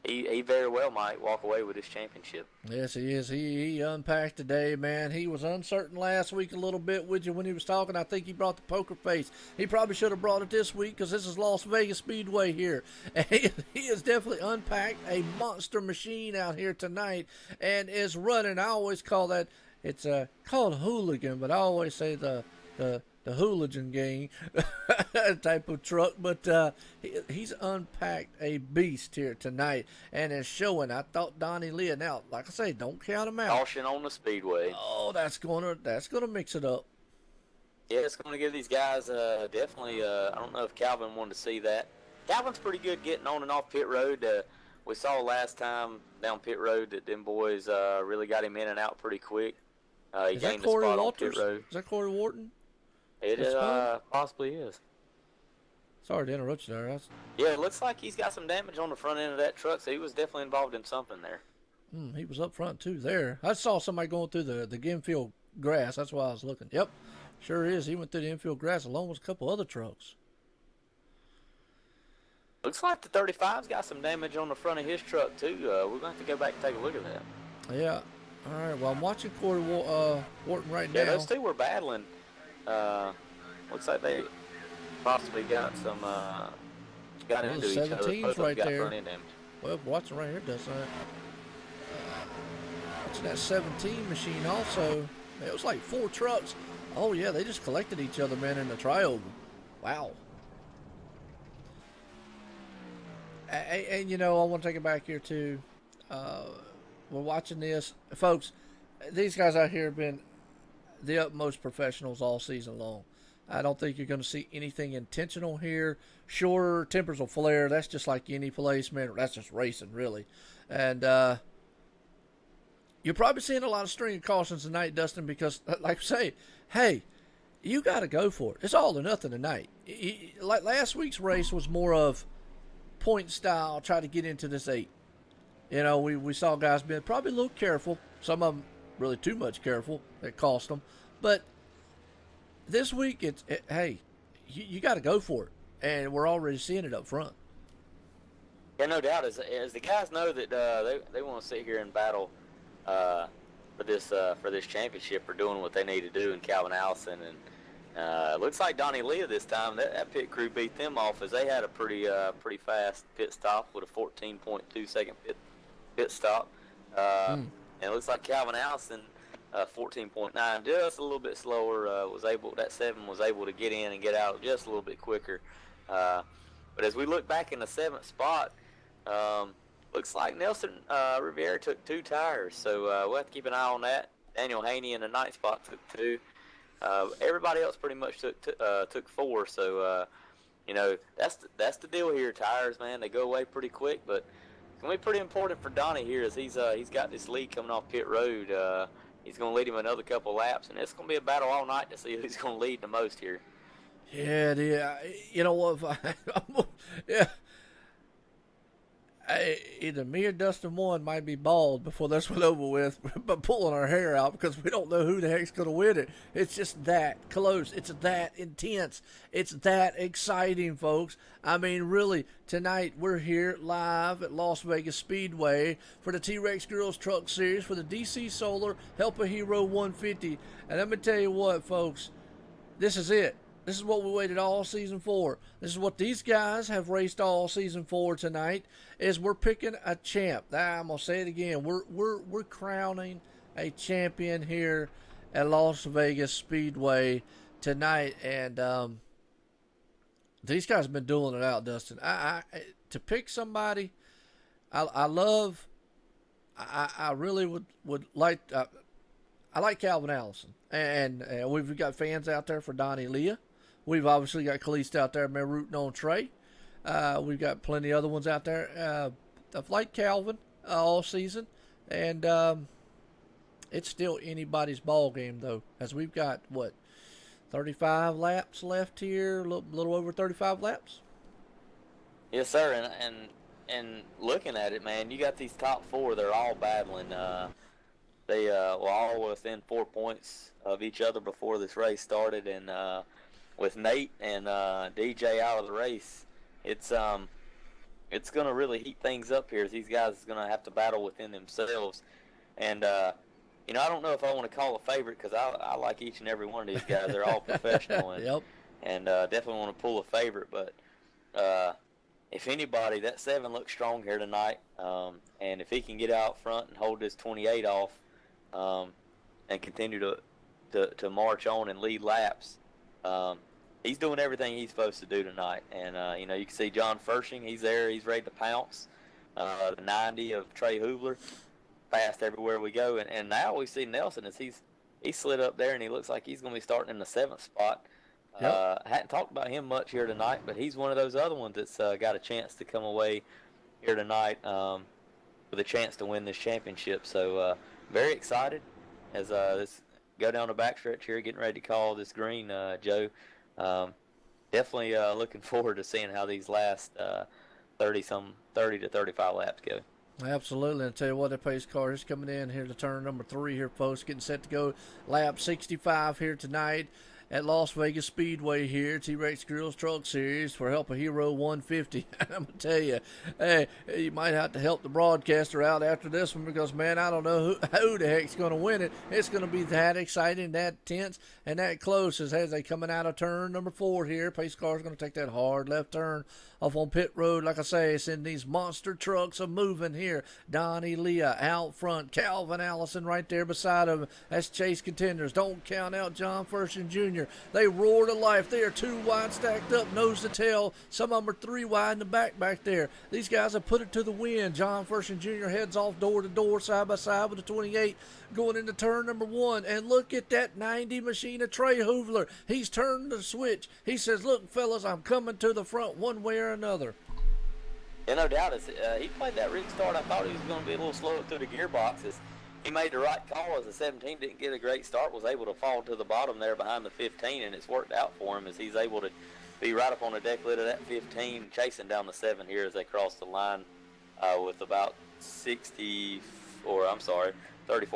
he very well might walk away with his championship. Yes, he is. He unpacked today, man. He was uncertain last week a little bit with you when he was talking. I think he brought the poker face. He probably should have brought it this week because this is Las Vegas Speedway here. And he has definitely unpacked a monster machine out here tonight and is running. I always call that, it's called hooligan, but I always say the hooligan gang type of truck, but he's unpacked a beast here tonight and is showing. I thought Donnie Leah, now like I say, don't count him out. Caution on the speedway. Oh, that's gonna mix it up. Yeah, it's gonna give these guys definitely. I don't know if Calvin wanted to see that. Calvin's pretty good getting on and off pit road. We saw last time down pit road that them boys really got him in and out pretty quick. He gained a spot on pit road. Is that Corey Wharton? It possibly is. Sorry to interrupt you there. Yeah, it looks like he's got some damage on the front end of that truck, so he was definitely involved in something there. He was up front too there. I saw somebody going through the infield grass. That's why I was looking. Yep, sure is. He went through the infield grass along with a couple other trucks. Looks like the 35's got some damage on the front of his truck too. We're going to have to go back and take a look at that. Yeah. All right. Well, I'm watching Corey Wharton right now. Yeah, those two were battling. Looks like they possibly got some got into each other. Both right got there. front end damage. Well, watching right here does that. Watching that 17 machine also. It was like 4 trucks. Oh yeah, they just collected each other, man, in the trioval. Wow. And you know, I want to take it back here too. We're watching this, folks. These guys out here have been the utmost professionals all season long. I don't think you're going to see anything intentional here. Sure, tempers will flare. That's just like any place, man. That's just racing, really. And you're probably seeing a lot of string of cautions tonight, Dustin, because, like I say, hey, you got to go for it. It's all or nothing tonight. Like last week's race was more of point style, try to get into this 8. You know, we saw guys being probably a little careful. Some of them really too much careful. It cost them. But this week, hey, you got to go for it. And we're already seeing it up front. Yeah, no doubt. As the guys know that they want to sit here and battle for this championship or doing what they need to do, and Calvin Allison and looks like Donnie Leah this time. That pit crew beat them off as they had a pretty fast pit stop with a 14.2 second pit stop. And it looks like Calvin Allison, 14.9, just a little bit slower. That 7 was able to get in and get out just a little bit quicker. But as we look back in the 7th spot, looks like Nelson Riviera took 2 tires, so we'll have to keep an eye on that. Daniel Haney in the 9th spot took 2. Everybody else pretty much took 4. So you know, that's the deal here. Tires, man, they go away pretty quick, but it's gonna be pretty important for Donnie here as he's got this lead coming off pit road. He's gonna lead him another couple laps, and it's gonna be a battle all night to see who's gonna lead the most here. Yeah, you know what? Yeah. Either me or Dustin One might be bald before this one over with, but pulling our hair out because we don't know who the heck's going to win it. It's just that close. It's that intense. It's that exciting, folks. I mean, really, tonight we're here live at Las Vegas Speedway for the T-Rex Girls Truck Series for the DC Solar Help a Hero 150. And let me tell you what, folks, this is it. This is what we waited all season for. This is what these guys have raced all season for tonight. Is we're picking a champ. I'm gonna say it again. We're crowning a champion here at Las Vegas Speedway tonight, and these guys have been dueling it out, Dustin. To pick somebody, I really would like. I like Calvin Allison, and we've got fans out there for Donnie Leah. We've obviously got Khalees out there, man, rooting on Trey. We've got plenty of other ones out there. I've liked Calvin all season, and it's still anybody's ball game, though, as we've got, 35 laps left here, a little over 35 laps. Yes, sir. And looking at it, man, you got these top four. They're all battling. They were all within 4 points of each other before this race started, and with Nate and DJ out of the race, it's going to really heat things up here. These guys are going to have to battle within themselves, and you know, I don't know if I want to call a favorite because I like each and every one of these guys. They're all professional, and Yep. And definitely want to pull a favorite, but if anybody, that 7 looks strong here tonight, and if he can get out front and hold this 28 off, and continue to march on and lead laps, he's doing everything he's supposed to do tonight. And you know, you can see John Fershing, he's there, he's ready to pounce. The 90 of Trey Hoovler, fast everywhere we go, and now we see Nelson as he slid up there, and he looks like he's going to be starting in the 7th spot. Yep. Hadn't talked about him much here tonight, but he's one of those other ones that's got a chance to come away here tonight with a chance to win this championship. So very excited as this go down the backstretch here, getting ready to call this green, Joe. Definitely looking forward to seeing how these last 30 to 35 laps go. Absolutely. And tell you what, the pace car is coming in here to turn number 3 here, folks. Getting set to go lap 65 here tonight at Las Vegas Speedway here, T-Rex Grills Truck Series for Help a Hero 150. I'm going to tell you, hey, you might have to help the broadcaster out after this one because, man, I don't know who the heck's going to win it. It's going to be that exciting, that tense, and that close as they coming out of turn number 4 here. Pace car is going to take that hard left turn off on pit road. Like I say, it's in these monster trucks are moving here. Donnie Leah out front. Calvin Allison right there beside him. That's Chase Contenders. Don't count out John Fershing Jr. They roar to life. They are 2 wide stacked up, nose to tail. Some of them are 3 wide in the back there. These guys have put it to the wind. John Fershing Jr. heads off door to door, side by side with the 28, going into turn number 1. And look at that 90 machine of Trey Hoovler. He's turned the switch. He says, look, fellas, I'm coming to the front one way or another. Yeah, no doubt. He played that restart. I thought he was going to be a little slow through the gearboxes. He made the right call as the 17 didn't get a great start, was able to fall to the bottom there behind the 15, and it's worked out for him as he's able to be right up on the deck lid of that 15, chasing down the 7 here as they cross the line with about 34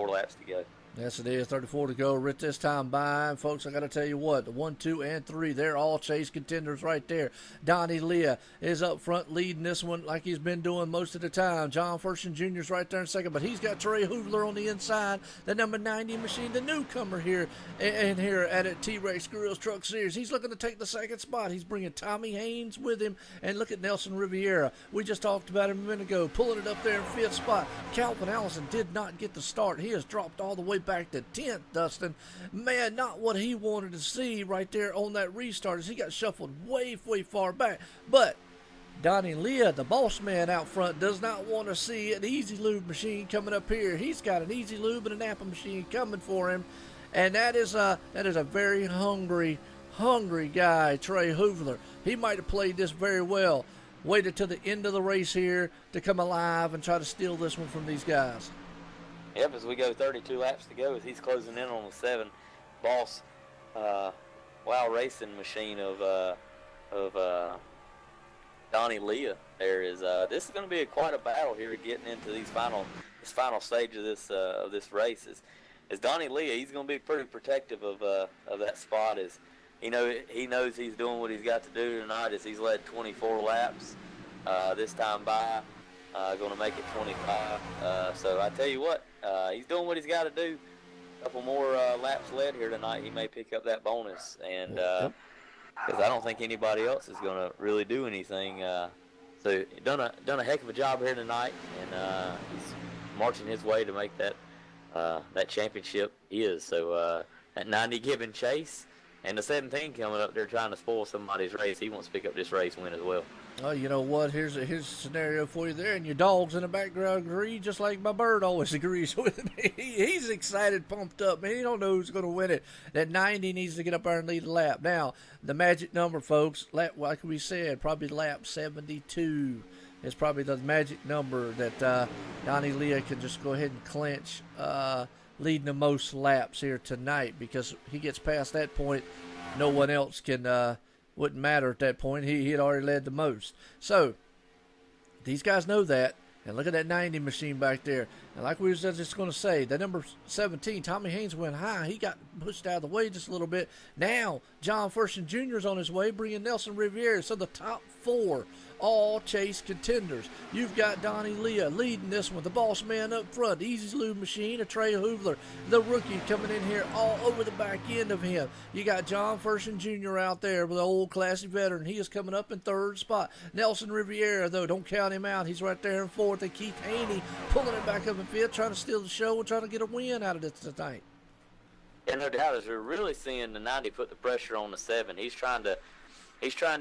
laps to go. Yes, it is. 34 to go. Right this time by. And folks, I got to tell you what, the 1, 2, and 3, they're all Chase Contenders right there. Donnie Leah is up front leading this one like he's been doing most of the time. John Fershing Jr. is right there in second, but he's got Trey Hoovler on the inside, the number 90 machine, the newcomer here and here at a T-Rex Grills Truck Series. He's looking to take the 2nd spot. He's bringing Tommy Haynes with him, and look at Nelson Riviera. We just talked about him a minute ago, pulling it up there in 5th spot. Calvin Allison did not get the start. He has dropped all the way back to 10th, Dustin. Man, not what he wanted to see right there on that restart as he got shuffled way far back. But Donnie Leah, the boss man out front, does not want to see an Easy Lube machine coming up here. He's got an Easy Lube and an Napa machine coming for him, and that is a very hungry guy, Trey Hoovler. He might have played this very well. Waited till the end of the race here to come alive and try to steal this one from these guys. Yep, as we go 32 laps to go, as he's closing in on the 7, boss, wow racing machine of Donnie Leah. There is this is going to be quite a battle here, getting into this final stage of this race. As Donnie Leah, he's going to be pretty protective of that spot. As he knows he's doing what he's got to do tonight. As he's led 24 laps this time by. Going to make it 25. So I tell you what, he's doing what he's got to do. A couple more laps led here tonight, he may pick up that bonus. And because I don't think anybody else is going to really do anything. So done a heck of a job here tonight, and he's marching his way to make that championship his. So that 90 giving chase, and the 17 coming up there trying to spoil somebody's race. He wants to pick up this race win as well. Oh, you know what? Here's a scenario for you there, and your dogs in the background agree, just like my bird always agrees with me. He's excited, pumped up, man. He don't know who's going to win it. That 90 needs to get up there and lead a lap. Now, the magic number, folks, like we said, probably lap 72 is probably the magic number that Donnie Leah can just go ahead and clinch leading the most laps here tonight, because he gets past that point, no one else wouldn't matter at that point. He had already led the most. So these guys know that. And look at that 90 machine back there. And like we was just going to say, that number 17, Tommy Haynes, went high. He got pushed out of the way just a little bit. Now, John Fersen Jr. is on his way, bringing Nelson Riviera. So the top 4 all chase contenders. You've got Donnie Leah leading this one. The boss man up front, Easy's Lube Machine, a Trey Hoovler, the rookie coming in here all over the back end of him. You got John Fersen Jr. out there with the old classy veteran. He is coming up in 3rd spot. Nelson Riviera, though, don't count him out. He's right there in 4th. And Keith Haney pulling it back up in 5th, trying to steal the show and trying to get a win out of this tonight. Yeah, no doubt. As we're really seeing the 90 put the pressure on the 7. He's trying to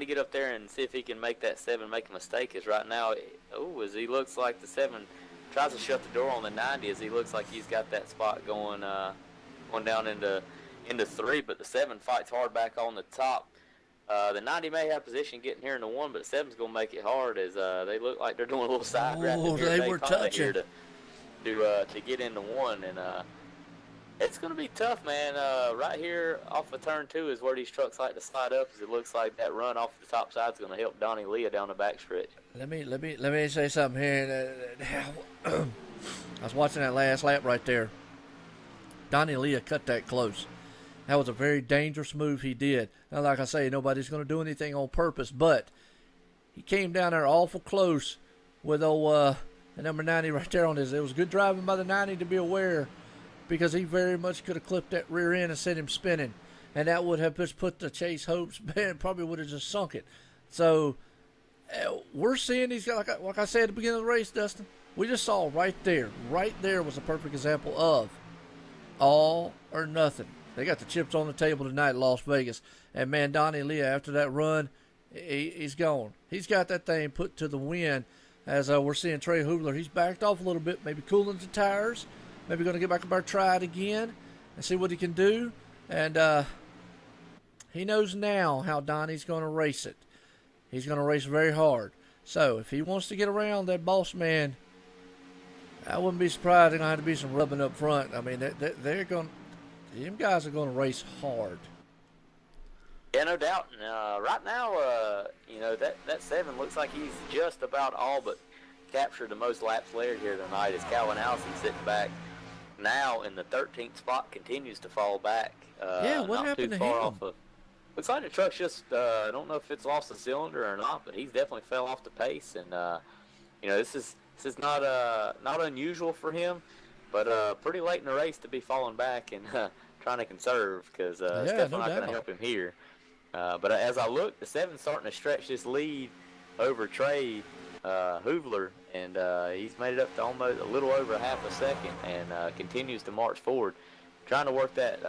get up there and see if he can make that 7 make a mistake. As right now, as he looks like the 7 tries to shut the door on the 90, as he looks like he's got that spot going down into 3, but the 7 fights hard back on the top. The 90 may have position getting here in the 1, but the 7's going to make it hard as they look like they're doing a little side wrapping here. They were touching here to get into 1, and it's going to be tough, man. Right here off of turn 2 is where these trucks like to slide up, as it looks like that run off the top side is going to help Donnie Leah down the backstretch. Let me say something here. I was watching that last lap right there. Donnie Leah cut that close. That was a very dangerous move he did. Now, like I say, nobody's going to do anything on purpose, but he came down there awful close with the number 90 right there on his. It was good driving by the 90 to be aware, because he very much could have clipped that rear end and sent him spinning. And that would have just put the chase hopes, man, probably would have just sunk it. So we're seeing these guys, like I said at the beginning of the race, Dustin, we just saw right there was a perfect example of all or nothing. They got the chips on the table tonight in Las Vegas. And, man, Donnie Leah, after that run, he's gone. He's got that thing put to the wind. As we're seeing Trey Hoovler, he's backed off a little bit, maybe cooling the tires. Maybe going to get back up there, try it again, and see what he can do. And he knows now how Donnie's going to race it. He's going to race very hard. So if he wants to get around that boss man, I wouldn't be surprised. There's going to have to be some rubbing up front. I mean, they're going. Them guys are going to race hard. Yeah, no doubt. Right now, that 7 looks like he's just about all but captured the most laps led here tonight. As Calvin Allison sitting back now in the 13th spot, continues to fall back. What happened to him? Looks like the truck's just, I don't know if it's lost a cylinder or not, but he's definitely fell off the pace. And, this is not unusual for him, but pretty late in the race to be falling back and trying to conserve, because it's definitely not going to help him here. But as I look, the 7's starting to stretch this lead over Trey Hoovler, and he's made it up to almost a little over a half a second, and continues to march forward, trying to work that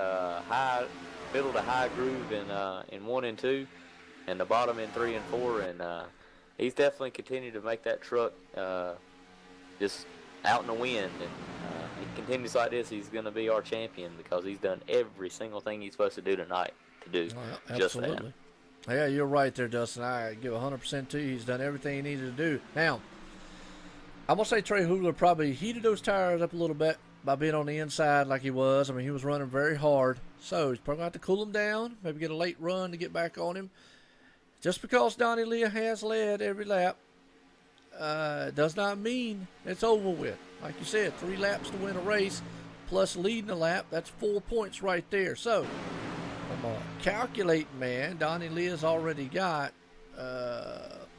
middle to high groove in 1 and 2, and the bottom in 3 and 4, and he's definitely continued to make that truck just out in the wind. And he continues like this, he's going to be our champion, because he's done every single thing he's supposed to do tonight to do just that. Yeah, you're right there, Dustin. I give 100% to you. He's done everything he needed to do. Now, I'm going to say Trey Hoovler probably heated those tires up a little bit by being on the inside like he was. I mean, he was running very hard. So he's probably going to have to cool him down, maybe get a late run to get back on him. Just because Donnie Leah has led every lap does not mean it's over with. Like you said, 3 laps to win a race plus leading a lap. That's 4 points right there. So, I'm calculating, man, Donnie Leah's already got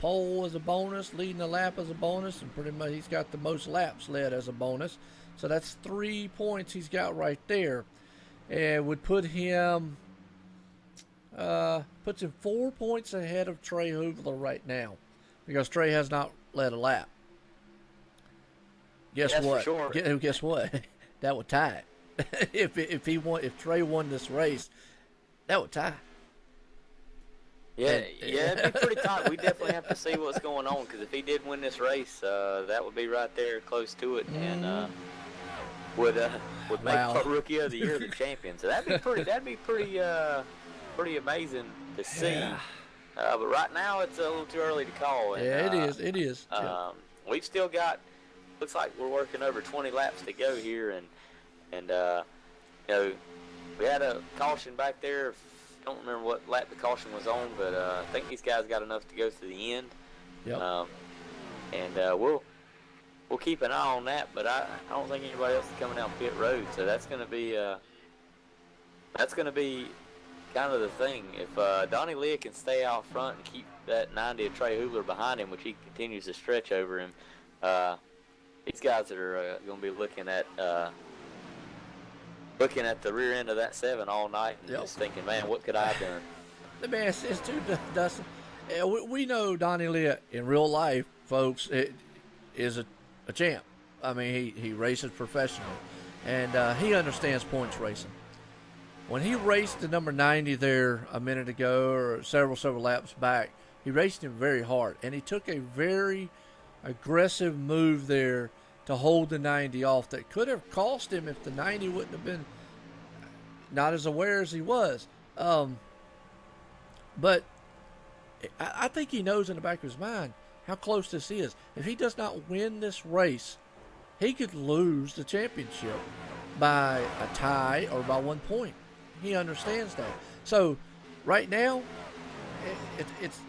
pole as a bonus, leading the lap as a bonus, and pretty much he's got the most laps led as a bonus. So that's 3 points he's got right there. And would put him, puts him 4 points ahead of Trey Hoovler right now, because Trey has not led a lap. Guess what? For sure. Guess what? That would tie it. If Trey won this race, that would tie. Yeah, it'd be pretty tight. We definitely have to see what's going on, because if he did win this race, that would be right there close to it, and would make Rookie of the Year the champion. So that'd be pretty amazing to see. Yeah. But right now it's a little too early to call. And, it is. We've still got, looks like we're working over 20 laps to go here, and we had a caution back there don't remember what lap the caution was on, but I think these guys got enough to go to the end. Yep. And we'll keep an eye on that, but I don't think anybody else is coming down pit road, so that's going to be kind of the thing. If Donnie Leah can stay out front and keep that 90 of Trey Hubler behind him, which he continues to stretch over him, these guys are going to be looking at the rear end of that 7 all night and just thinking, man, what could I have done? Let me ask this too, Dustin. We know Donnie Leah in real life, folks, is a champ. I mean, he races professionally, and he understands points racing. When he raced the number 90 there a minute ago or several laps back, he raced him very hard, and he took a very aggressive move there to hold the 90 off that could have cost him if the 90 wouldn't have been not as aware as he was. But I think he knows in the back of his mind how close this is. If he does not win this race, he could lose the championship by a tie or by 1 point. He understands that. So right now,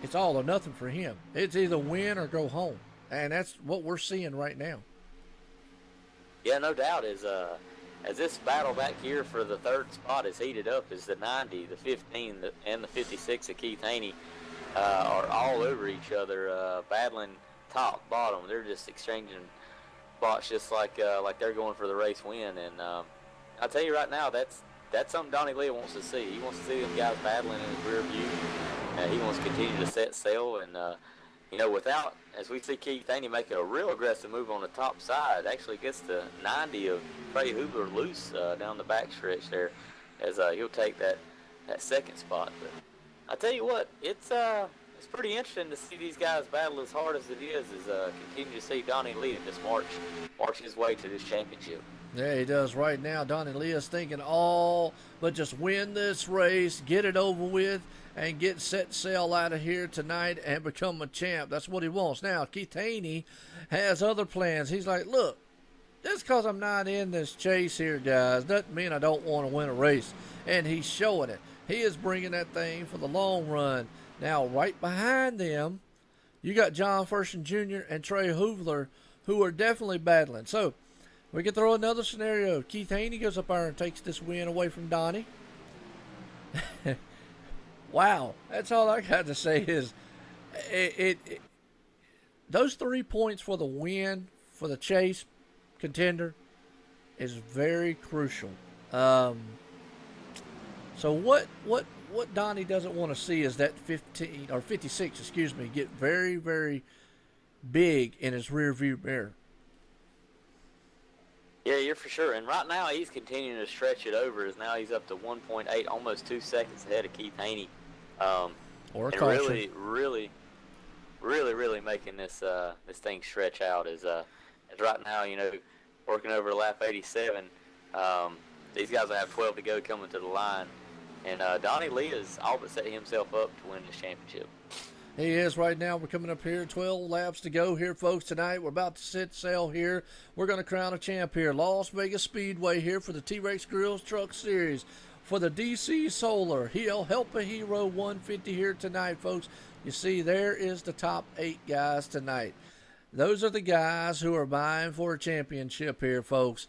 it's all or nothing for him. It's either win or go home, and that's what we're seeing right now. Yeah, no doubt. As this battle back here for the 3rd spot is heated up, as the 90, the 15, and the 56 of Keith Haney are all over each other, battling top, bottom. They're just exchanging spots just like they're going for the race win. And I'll tell you right now, that's something Donnie Leah wants to see. He wants to see them guys battling in his rear view. He wants to continue to set sail. And, without, as we see Keith Haney making a real aggressive move on the top side, actually gets the 90 of Trey Hubler loose down the back stretch there, as he'll take that 2nd spot. But I tell you what, it's pretty interesting to see these guys battle as hard as it is, continue to see Donnie Leah just march his way to this championship. Yeah, he does right now. Donnie Leah's thinking all but just win this race, get it over with, and get set sail out of here tonight and become a champ. That's what he wants. Now, Keith Haney has other plans. He's like, look, just because I'm not in this chase here, guys, doesn't mean I don't want to win a race. And he's showing it. He is bringing that thing for the long run. Now, right behind them, you got John Ferguson Jr. and Trey Hubler, who are definitely battling. So, we can throw another scenario. Keith Haney goes up there and takes this win away from Donnie. Wow. That's all I got to say is those 3 points for the win, for the chase contender, is very crucial. So what Donnie doesn't want to see is that 56, get very, very big in his rear view mirror. Yeah, you're for sure. And right now he's continuing to stretch it over, as now he's up to 1.8, almost 2 seconds ahead of Keith Haney. Or a and caution. really making this thing stretch out as right now, working over lap 87. These guys will have 12 to go coming to the line. And Donnie Lee has all but set himself up to win this championship. He is right now. We're coming up here. 12 laps to go here, folks, tonight. We're about to set sail here. We're going to crown a champ here. Las Vegas Speedway here for the T-Rex Grills Truck Series. For the DC Solar, he'll help a hero 150 here tonight, folks. You see, there is the top 8 guys tonight. Those are the guys who are vying for a championship here, folks.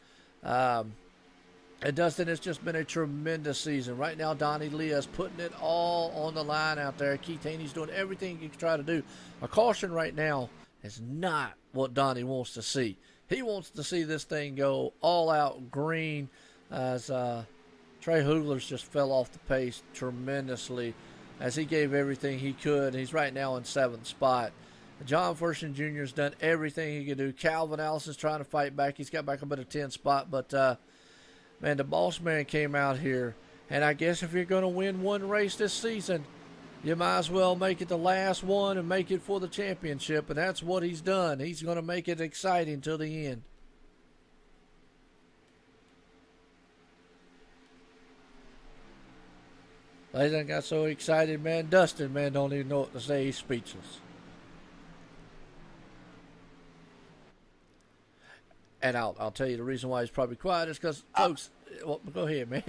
And Dustin, it's just been a tremendous season. Right now, Donnie Leah is putting it all on the line out there. Keith Haney's doing everything he can try to do. A caution right now is not what Donnie wants to see. He wants to see this thing go all out green, as Trey Hubler's just fell off the pace tremendously as he gave everything he could. He's right now in 7th spot. John Ferguson Jr. has done everything he could do. Calvin Allison's trying to fight back. He's got back up at a 10th spot, but man, the boss man came out here, and I guess if you're going to win one race this season, you might as well make it the last one and make it for the championship, and that's what he's done. He's going to make it exciting till the end. They done got so excited, man. Dustin, man, don't even know what to say. He's speechless. And I'll tell you the reason why he's probably quiet is because, folks, well, go ahead, man.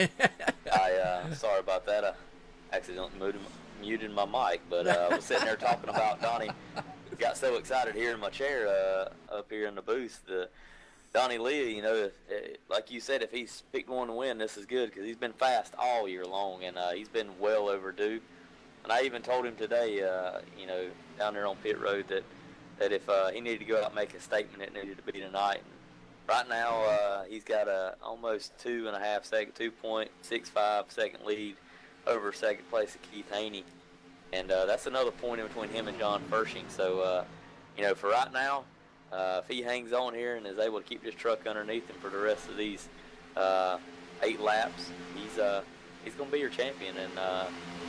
I'm sorry about that. accidentally muted my mic, but I was sitting there talking about Donnie. Got so excited here in my chair up here in the booth. Donnie Lee, you know, like you said, if he's picked one to win, this is good because he's been fast all year long, and he's been well overdue. And I even told him today, you know, down there on pit road that if he needed to go out and make a statement, it needed to be tonight. And right now, he's got a almost 2.65 second lead over second place of Keith Haney. And that's another point in between him and John Fershing. So, you know, for right now, if he hangs on here and is able to keep this truck underneath him for the rest of these 8 laps, he's going to be your champion, and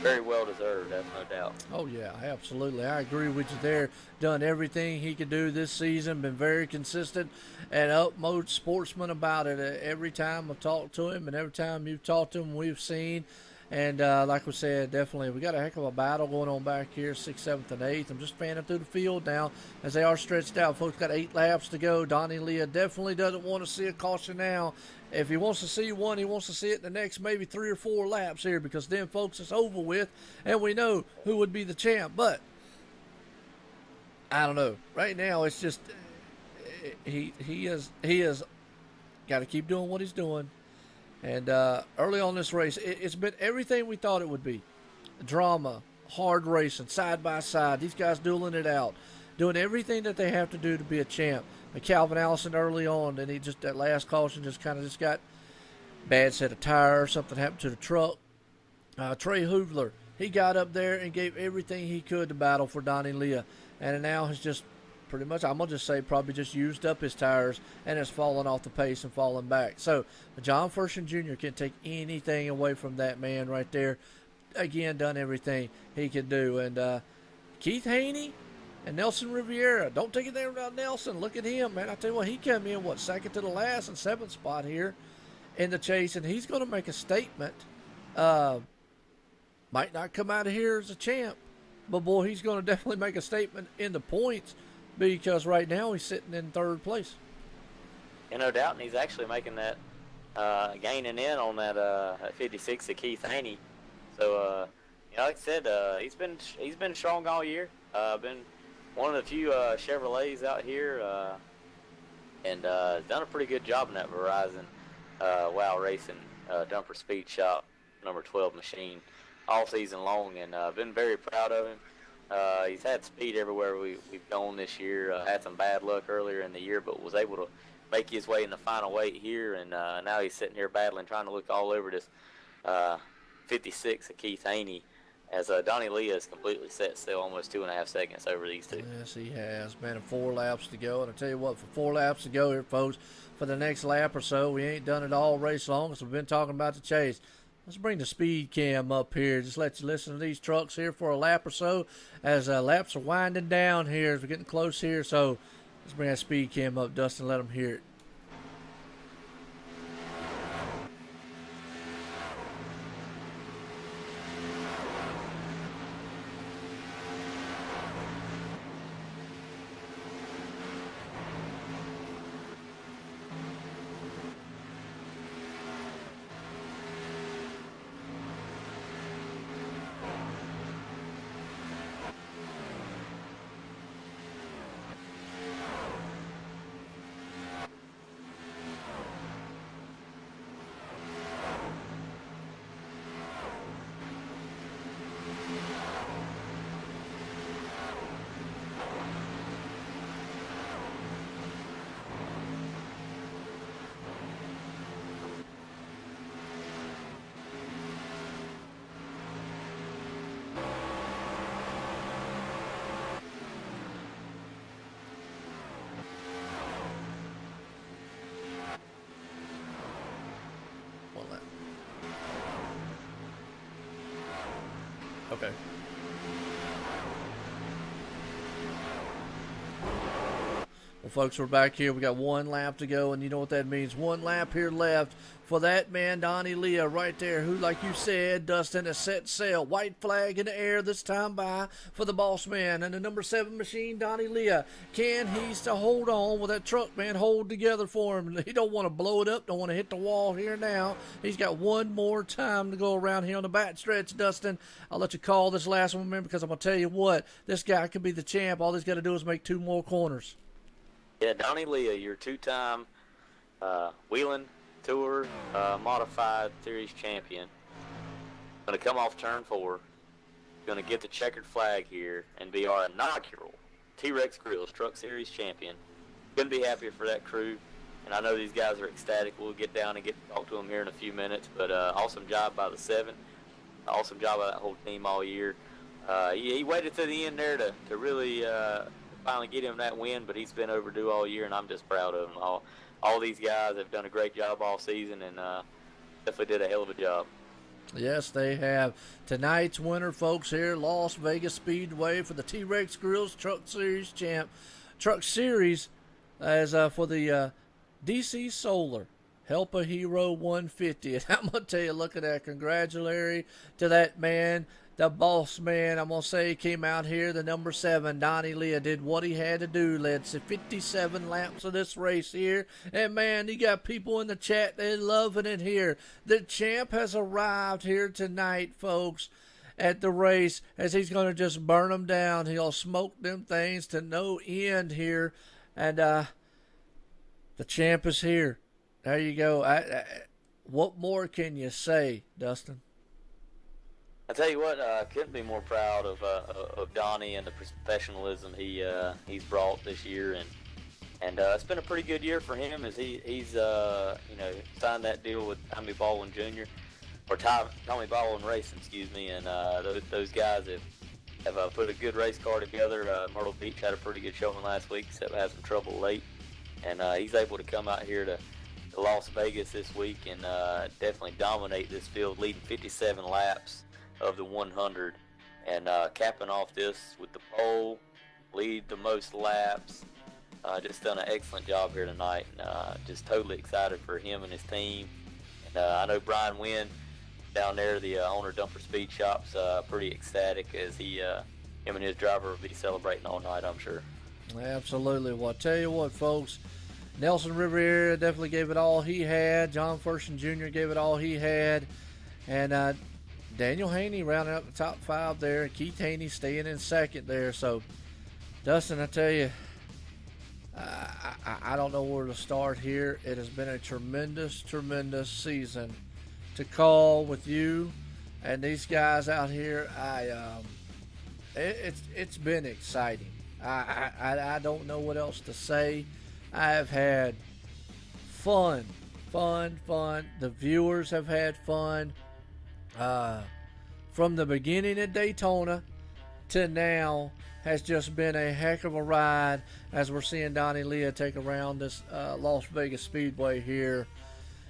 very well deserved, that's no doubt. Oh, yeah, absolutely. I agree with you there. Done everything he could do this season, been very consistent and utmost sportsman about it. Every time I've talked to him and every time you've talked to him, we've seen. And like we said, definitely, we got a heck of a battle going on back here, 6th, 7th, and 8th. I'm just fanning through the field now as they are stretched out. Folks got 8 laps to go. Donnie Leah definitely doesn't want to see a caution now. If he wants to see one, he wants to see it in the next maybe 3 or 4 laps here, because then, folks, it's over with, and we know who would be the champ. But I don't know. Right now, it's just he is got to keep doing what he's doing. And early on this race, it's been everything we thought it would be. Drama, hard racing, side by side. These guys dueling it out, doing everything that they have to do to be a champ. Calvin Allison early on, and he just, that last caution just kind of just got bad set of tires. Something happened to the truck. Trey Hoovler, he got up there and gave everything he could to battle for Donnie Leah. And now has just pretty much, I'm going to just say, probably just used up his tires and has fallen off the pace and fallen back. So John Fershing Jr. can't take anything away from that man right there. Again, done everything he could do. And Keith Haney and Nelson Riviera, don't take it there about Nelson. Look at him, man. I tell you what, he came in, second to the last and 7th spot here in the chase, and he's going to make a statement. Might not come out of here as a champ, but boy, he's going to definitely make a statement in the points, because right now he's sitting in 3rd place. Yeah, no doubt, and he's actually making that, gaining in on that 56 of Keith Haney. So, you know, like I said, he's been strong all year. Been one of the few Chevrolets out here, and done a pretty good job in that Verizon Wow Racing Dumper Speed Shop number 12 machine all season long, and been very proud of him. He's had speed everywhere we've gone this year. Had some bad luck earlier in the year, but was able to make his way in the final weight here, and now he's sitting here battling, trying to look all over this 56 of Keith Haney, as Donnie Leah is completely set still, almost 2.5 seconds over these two. Yes, he has, man. 4 laps to go, and I tell you what, for 4 laps to go here, folks, for the next lap or so, we ain't done it all race long, so we've been talking about the chase. Let's bring the speed cam up here. Just let you listen to these trucks here for a lap or so as laps are winding down here as we're getting close here. So let's bring that speed cam up, Dustin, let them hear it. Okay. Well, folks, we're back here. We got one lap to go, and you know what that means. One lap here left for that man, Donnie Leah, right there, who, like you said, Dustin, has set sail. White flag in the air this time by for the boss man. And the number 7 machine, Donnie Leah. Can he still hold on with that truck, man, hold together for him? He don't want to blow it up, don't want to hit the wall here now. He's got one more time to go around here on the back stretch, Dustin. I'll let you call this last one, man, because I'm going to tell you what, this guy could be the champ. All he's got to do is make 2 more corners. Yeah, Donnie Leah, your 2-time Wheeling Tour Modified Series champion. Going to come off turn 4. Going to get the checkered flag here and be our inaugural T-Rex Grills Truck Series champion. Couldn't be happier for that crew. And I know these guys are ecstatic. We'll get down and get to talk to them here in a few minutes. But awesome job by the 7. Awesome job by that whole team all year. He waited to the end there to really finally get him that win, but he's been overdue all year, and I'm just proud of him. All these guys have done a great job all season, and definitely did a hell of a job. Yes, they have. Tonight's winner, folks, here, Las Vegas Speedway for the T-Rex Grills Truck Series Truck Series, as for the DC Solar Help a Hero 150. And I'm going to tell you, look at that. Congratulatory to that man, the boss man. I'm going to say he came out here, the number 7, Donnie Leah, did what he had to do. Led 57 laps of this race here. And, man, you got people in the chat. They're loving it here. The champ has arrived here tonight, folks, at the race, as he's going to just burn them down. He'll smoke them things to no end here. And the champ is here. There you go. What more can you say, Dustin? I tell you what, I couldn't be more proud of Donnie and the professionalism he's brought this year, and it's been a pretty good year for him as he's signed that deal with Tommy Baldwin Jr. or Tommy Baldwin Racing, excuse me, and those guys have put a good race car together. Myrtle Beach had a pretty good showing last week, except had some trouble late, and he's able to come out here to Las Vegas this week and definitely dominate this field, leading 57 laps of the 100, and capping off this with the pole, lead the most laps. Just done an excellent job here tonight, and just totally excited for him and his team. And I know Brian Wynn down there, the owner of Dumper Speed Shop's pretty ecstatic as him and his driver will be celebrating all night, I'm sure. Absolutely. Well, I'll tell you what, folks, Nelson Riviera definitely gave it all he had. John Fersen Jr. gave it all he had. And Daniel Haney rounding out the top 5 there. And Keith Haney staying in second there. So, Dustin, I tell you, I don't know where to start here. It has been a tremendous, tremendous season to call with you and these guys out here. It's been exciting. I don't know what else to say. I have had fun. The viewers have had fun. From the beginning of Daytona to now has just been a heck of a ride as we're seeing Donnie Leah take around this Las Vegas Speedway here.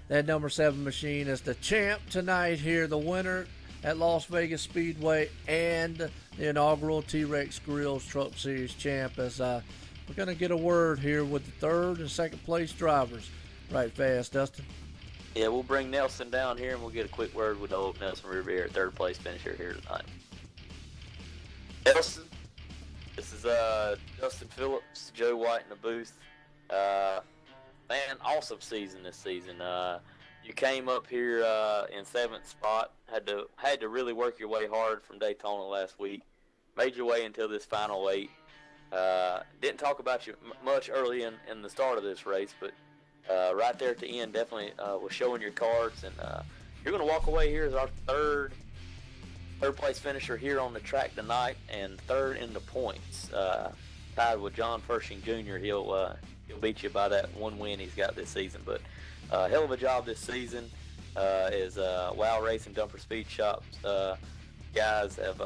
That number 7 machine is the champ tonight here, the winner at Las Vegas Speedway and the inaugural T-Rex Grills Truck Series champ. As we're going to get a word here with the 3rd and 2nd place drivers right fast, Dustin. Yeah, we'll bring Nelson down here and we'll get a quick word with old Nelson Riviera, 3rd place finisher here tonight. Nelson, this is Justin Phillips, Joe White in the booth. Man, awesome season this season. You came up here in 7th spot. Had to really work your way hard from Daytona last week. Made your way until this final 8. Didn't talk about you much early in the start of this race, but right there at the end definitely was showing your cards, and you're going to walk away here as our third place finisher here on the track tonight, and 3rd in the points, tied with John Fershing Jr. He'll beat you by that one win he's got this season, but hell of a job this season. Is Wow Racing Dumper Speed Shops guys have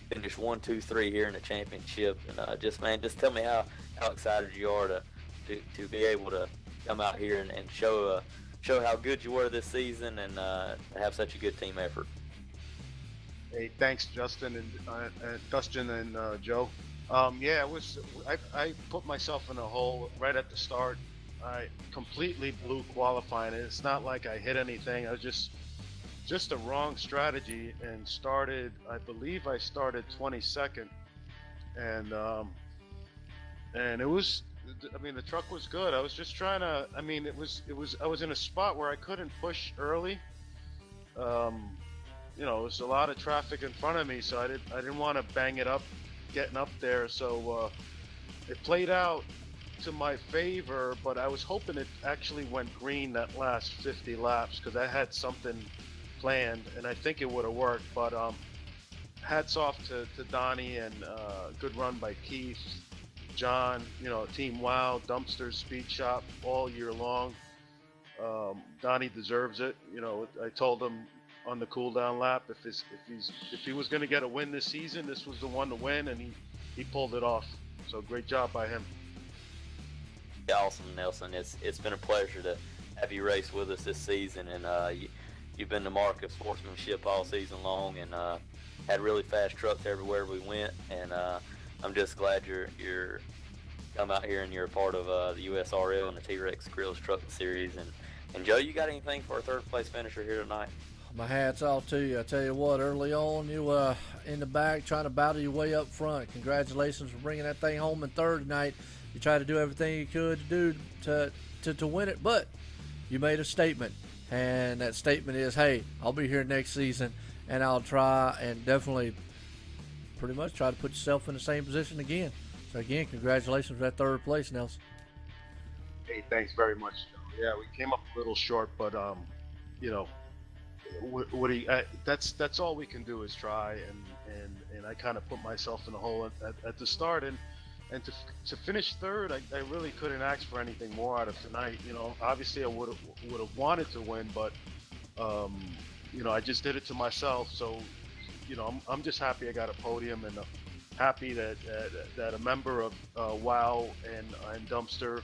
finished 1, 2, 3 here in the championship, and just tell me how excited you are to be able to come out here and show how good you were this season and have such a good team effort. Hey, thanks, Justin and Dustin and Joe. Yeah, it was. I put myself in a hole right at the start. I completely blew qualifying. It's not like I hit anything. I was just a wrong strategy and started. I believe I started 22nd, and and it was. I mean, the truck was good. I was just trying to. I mean, it was. I was in a spot where I couldn't push early. Um, there was a lot of traffic in front of me, so I didn't want to bang it up, getting up there. So it played out to my favor, but I was hoping it actually went green that last 50 laps because I had something planned, and I think it would have worked. But hats off to Donnie, and good run by Keith, John, Team Wow, Dumpster, Speed Shop all year long. Donnie deserves it. I told him on the cool down lap if he was going to get a win this season, this was the one to win, and he pulled it off. So great job by him. Awesome, Nelson. It's been a pleasure to have you race with us this season, and you've been the mark of sportsmanship all season long, and had really fast trucks everywhere we went. And I'm just glad you're come out here and you're a part of the USRL and the T-Rex Grills Truck Series. And Joe, you got anything for a third place finisher here tonight? My hat's off to you. I tell you what, early on, you in the back trying to battle your way up front. Congratulations for bringing that thing home in third tonight. You tried to do everything you could to do to win it, but you made a statement, and that statement is, hey, I'll be here next season, and I'll try and definitely pretty much try to put yourself in the same position again. So again, congratulations for that third place, Nelson. Hey, thanks very much, Joe. Yeah, we came up a little short, but that's all we can do is try, and I kind of put myself in a hole at the start, and to finish third, I really couldn't ask for anything more out of tonight. Obviously I would have wanted to win, but I just did it to myself. So I'm just happy I got a podium, and happy that a member of Wow and Dumpster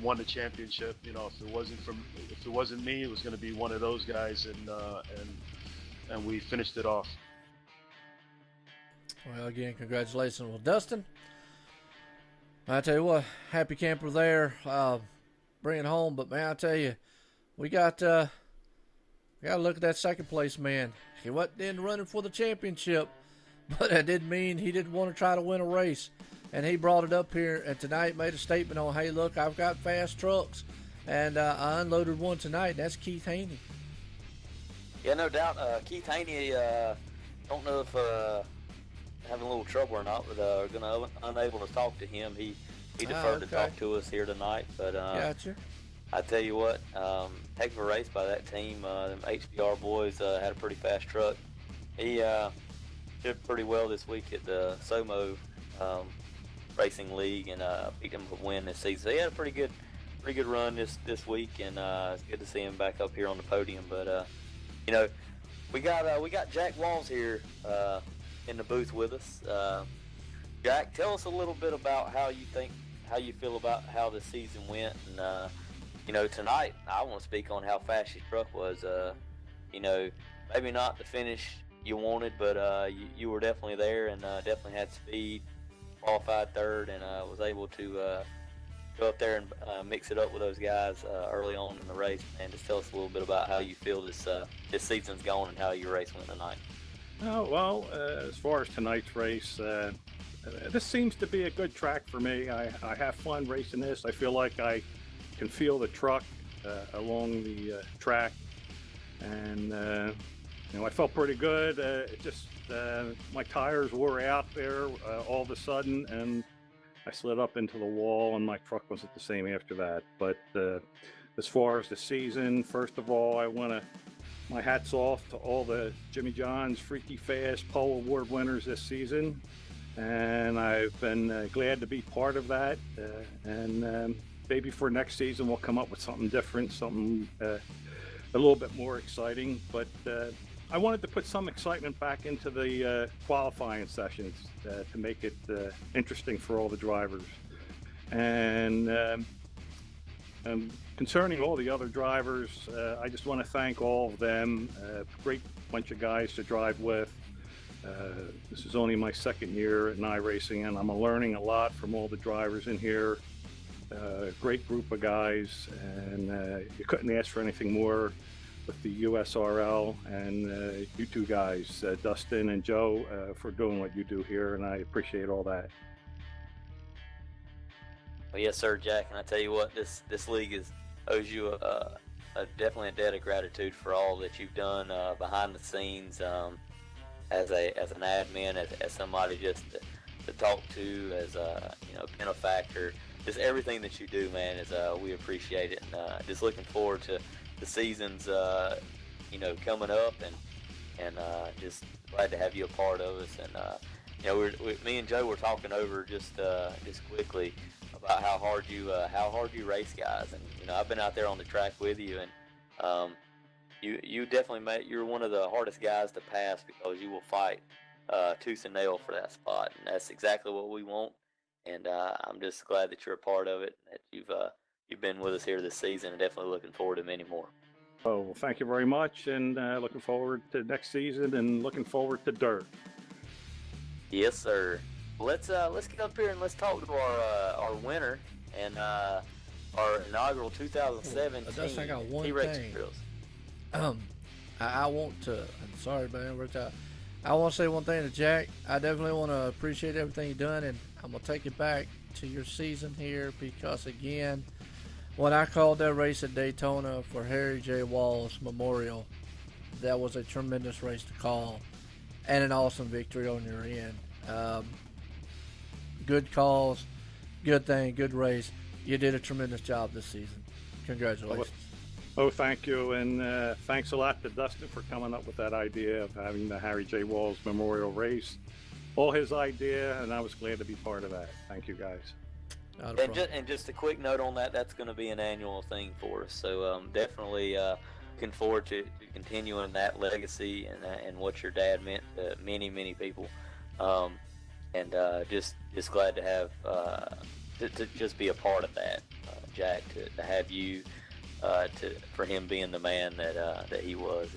won the championship. If it wasn't me, it was going to be one of those guys, and we finished it off. Well, again, congratulations. Well, Dustin, I tell you what, happy camper there, bring it home. But man, I tell you, we got to look at that second place man. He wasn't in running for the championship, but that didn't mean he didn't want to try to win a race. And he brought it up here, and tonight made a statement on, hey, look, I've got fast trucks, and I unloaded one tonight, and that's Keith Haney. Yeah, no doubt. Keith Haney, don't know if having a little trouble or not, but unable to talk to him. He deferred to talk to us here tonight. But gotcha. I tell you what, heck of a race by that team. Them HBR boys had a pretty fast truck. He did pretty well this week at the SOMO Racing League, and picked him up a win this season. So he had a pretty good run this week, and it's good to see him back up here on the podium. But we got Jack Walls here in the booth with us. Jack, tell us a little bit about how you feel about how the season went, and tonight I want to speak on how fast your truck was. Maybe not the finish you wanted, but you were definitely there, and definitely had speed. Qualified third, and was able to go up there and mix it up with those guys early on in the race. And just tell us a little bit about how you feel this season's going and how your race went tonight. Oh, well, as far as tonight's race, this seems to be a good track for me. I have fun racing this. I feel like I can feel the truck along the track, and I felt pretty good. My tires wore out there all of a sudden, and I slid up into the wall, and my truck wasn't the same after that. But as far as the season, first of all, I want my hats off to all the Jimmy John's Freaky Fast Pole Award winners this season, and I've been glad to be part of that. And maybe for next season we'll come up with something different, something a little bit more exciting. But I wanted to put some excitement back into the qualifying sessions to make it interesting for all the drivers. And concerning all the other drivers, I just want to thank all of them. Great bunch of guys to drive with. This is only my second year at iracing, and I'm learning a lot from all the drivers in here. Great group of guys, and you couldn't ask for anything more with the USRL, and you two guys, Dustin and Joe, for doing what you do here, and I appreciate all that. Well, yes, sir, Jack. And I tell you what, this league owes you definitely a debt of gratitude for all that you've done behind the scenes, as an admin, as somebody just to talk to, as a benefactor. Just everything that you do, man, is we appreciate it, and just looking forward to the seasons, coming up, and just glad to have you a part of us. And me and Joe were talking over just quickly about how hard you race, guys. And I've been out there on the track with you, and you definitely you're one of the hardest guys to pass, because you will fight tooth and nail for that spot, and that's exactly what we want. And I'm just glad that you're a part of it, that you've been with us here this season, and definitely looking forward to many more. Oh, well, thank you very much, and looking forward to next season, and looking forward to dirt. Yes, sir. Let's get up here and let's talk to our winner and our inaugural 2017 I got one T-Rex thing. Drills. I want to. I'm sorry, man. I want to say one thing to Jack. I definitely want to appreciate everything you've done, and I'm gonna take it back to your season here, because again, when I called that race at Daytona for Harry J. Walls Memorial, that was a tremendous race to call, and an awesome victory on your end. Good calls, good thing, good race. You did a tremendous job this season. Congratulations. Oh, thank you, and thanks a lot to Dustin for coming up with that idea of having the Harry J. Walls Memorial Race. All his idea, and I was glad to be part of that. Thank you, guys. And just a quick note on that, that's going to be an annual thing for us. So definitely looking forward to continuing that legacy and what your dad meant to many, many people. And just glad to have to just be a part of that, Jack, to have you, for him being the man that he was,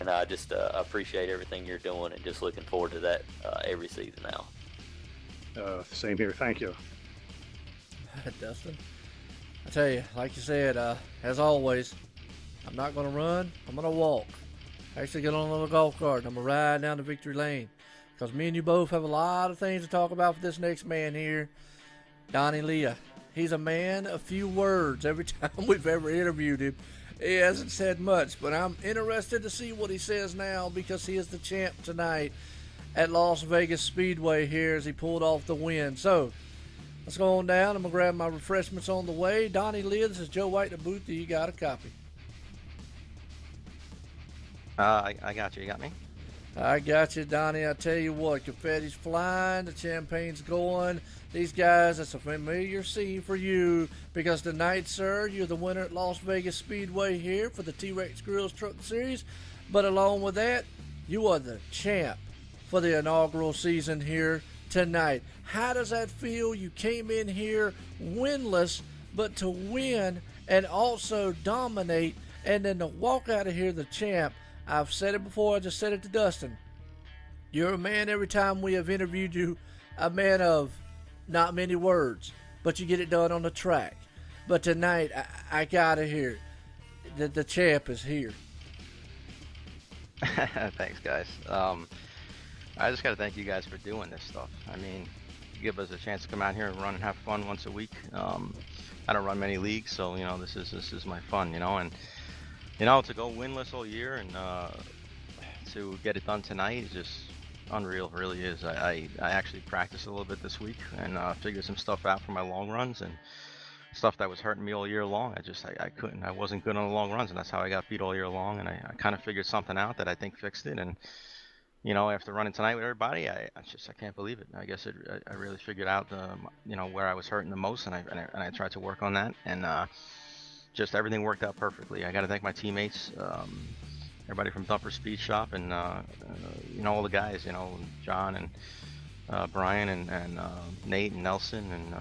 and I just appreciate everything you're doing, and just looking forward to that every season now. Same here. Thank you. Dustin, I tell you, like you said, as always, I'm not going to run, I'm going to walk. Actually get on a little golf cart, and I'm going to ride down to victory lane, because me and you both have a lot of things to talk about for this next man here, Donnie Leah. He's a man of few words. Every time we've ever interviewed him, he hasn't said much, but I'm interested to see what he says now, because he is the champ tonight at Las Vegas Speedway here as he pulled off the win. So let's go on down. I'm going to grab my refreshments on the way. Donnie Leah, this is Joe White in the booth. Do you got a copy? I got you. You got me? I got you, Donnie. I tell you what, confetti's flying, the champagne's going. These guys, it's a familiar scene for you, because tonight, sir, you're the winner at Las Vegas Speedway here for the T-Rex Grills Truck Series. But along with that, you are the champ for the inaugural season here tonight. How does that feel? You came in here winless, but to win and also dominate, and then to walk out of here the champ. I've said it before, I just said it to Dustin. You're a man, every time we have interviewed you, a man of not many words, but you get it done on the track. But tonight, I gotta hear that the champ is here. Thanks, guys. I just gotta thank you guys for doing this stuff. I mean, you give us a chance to come out here and run and have fun once a week. I don't run many leagues, so this is my fun, and to go winless all year and to get it done tonight is just unreal. It really is. I actually practiced a little bit this week and figured some stuff out for my long runs, and stuff that was hurting me all year long. I wasn't good on the long runs, and that's how I got beat all year long. And I kind of figured something out that I think fixed it. And after running tonight with everybody, I can't believe it. I guess I really figured out where I was hurting the most, and I tried to work on that, and just everything worked out perfectly. I got to thank my teammates, everybody from Dumper Speed Shop, and all the guys, John and Brian and Nate and Nelson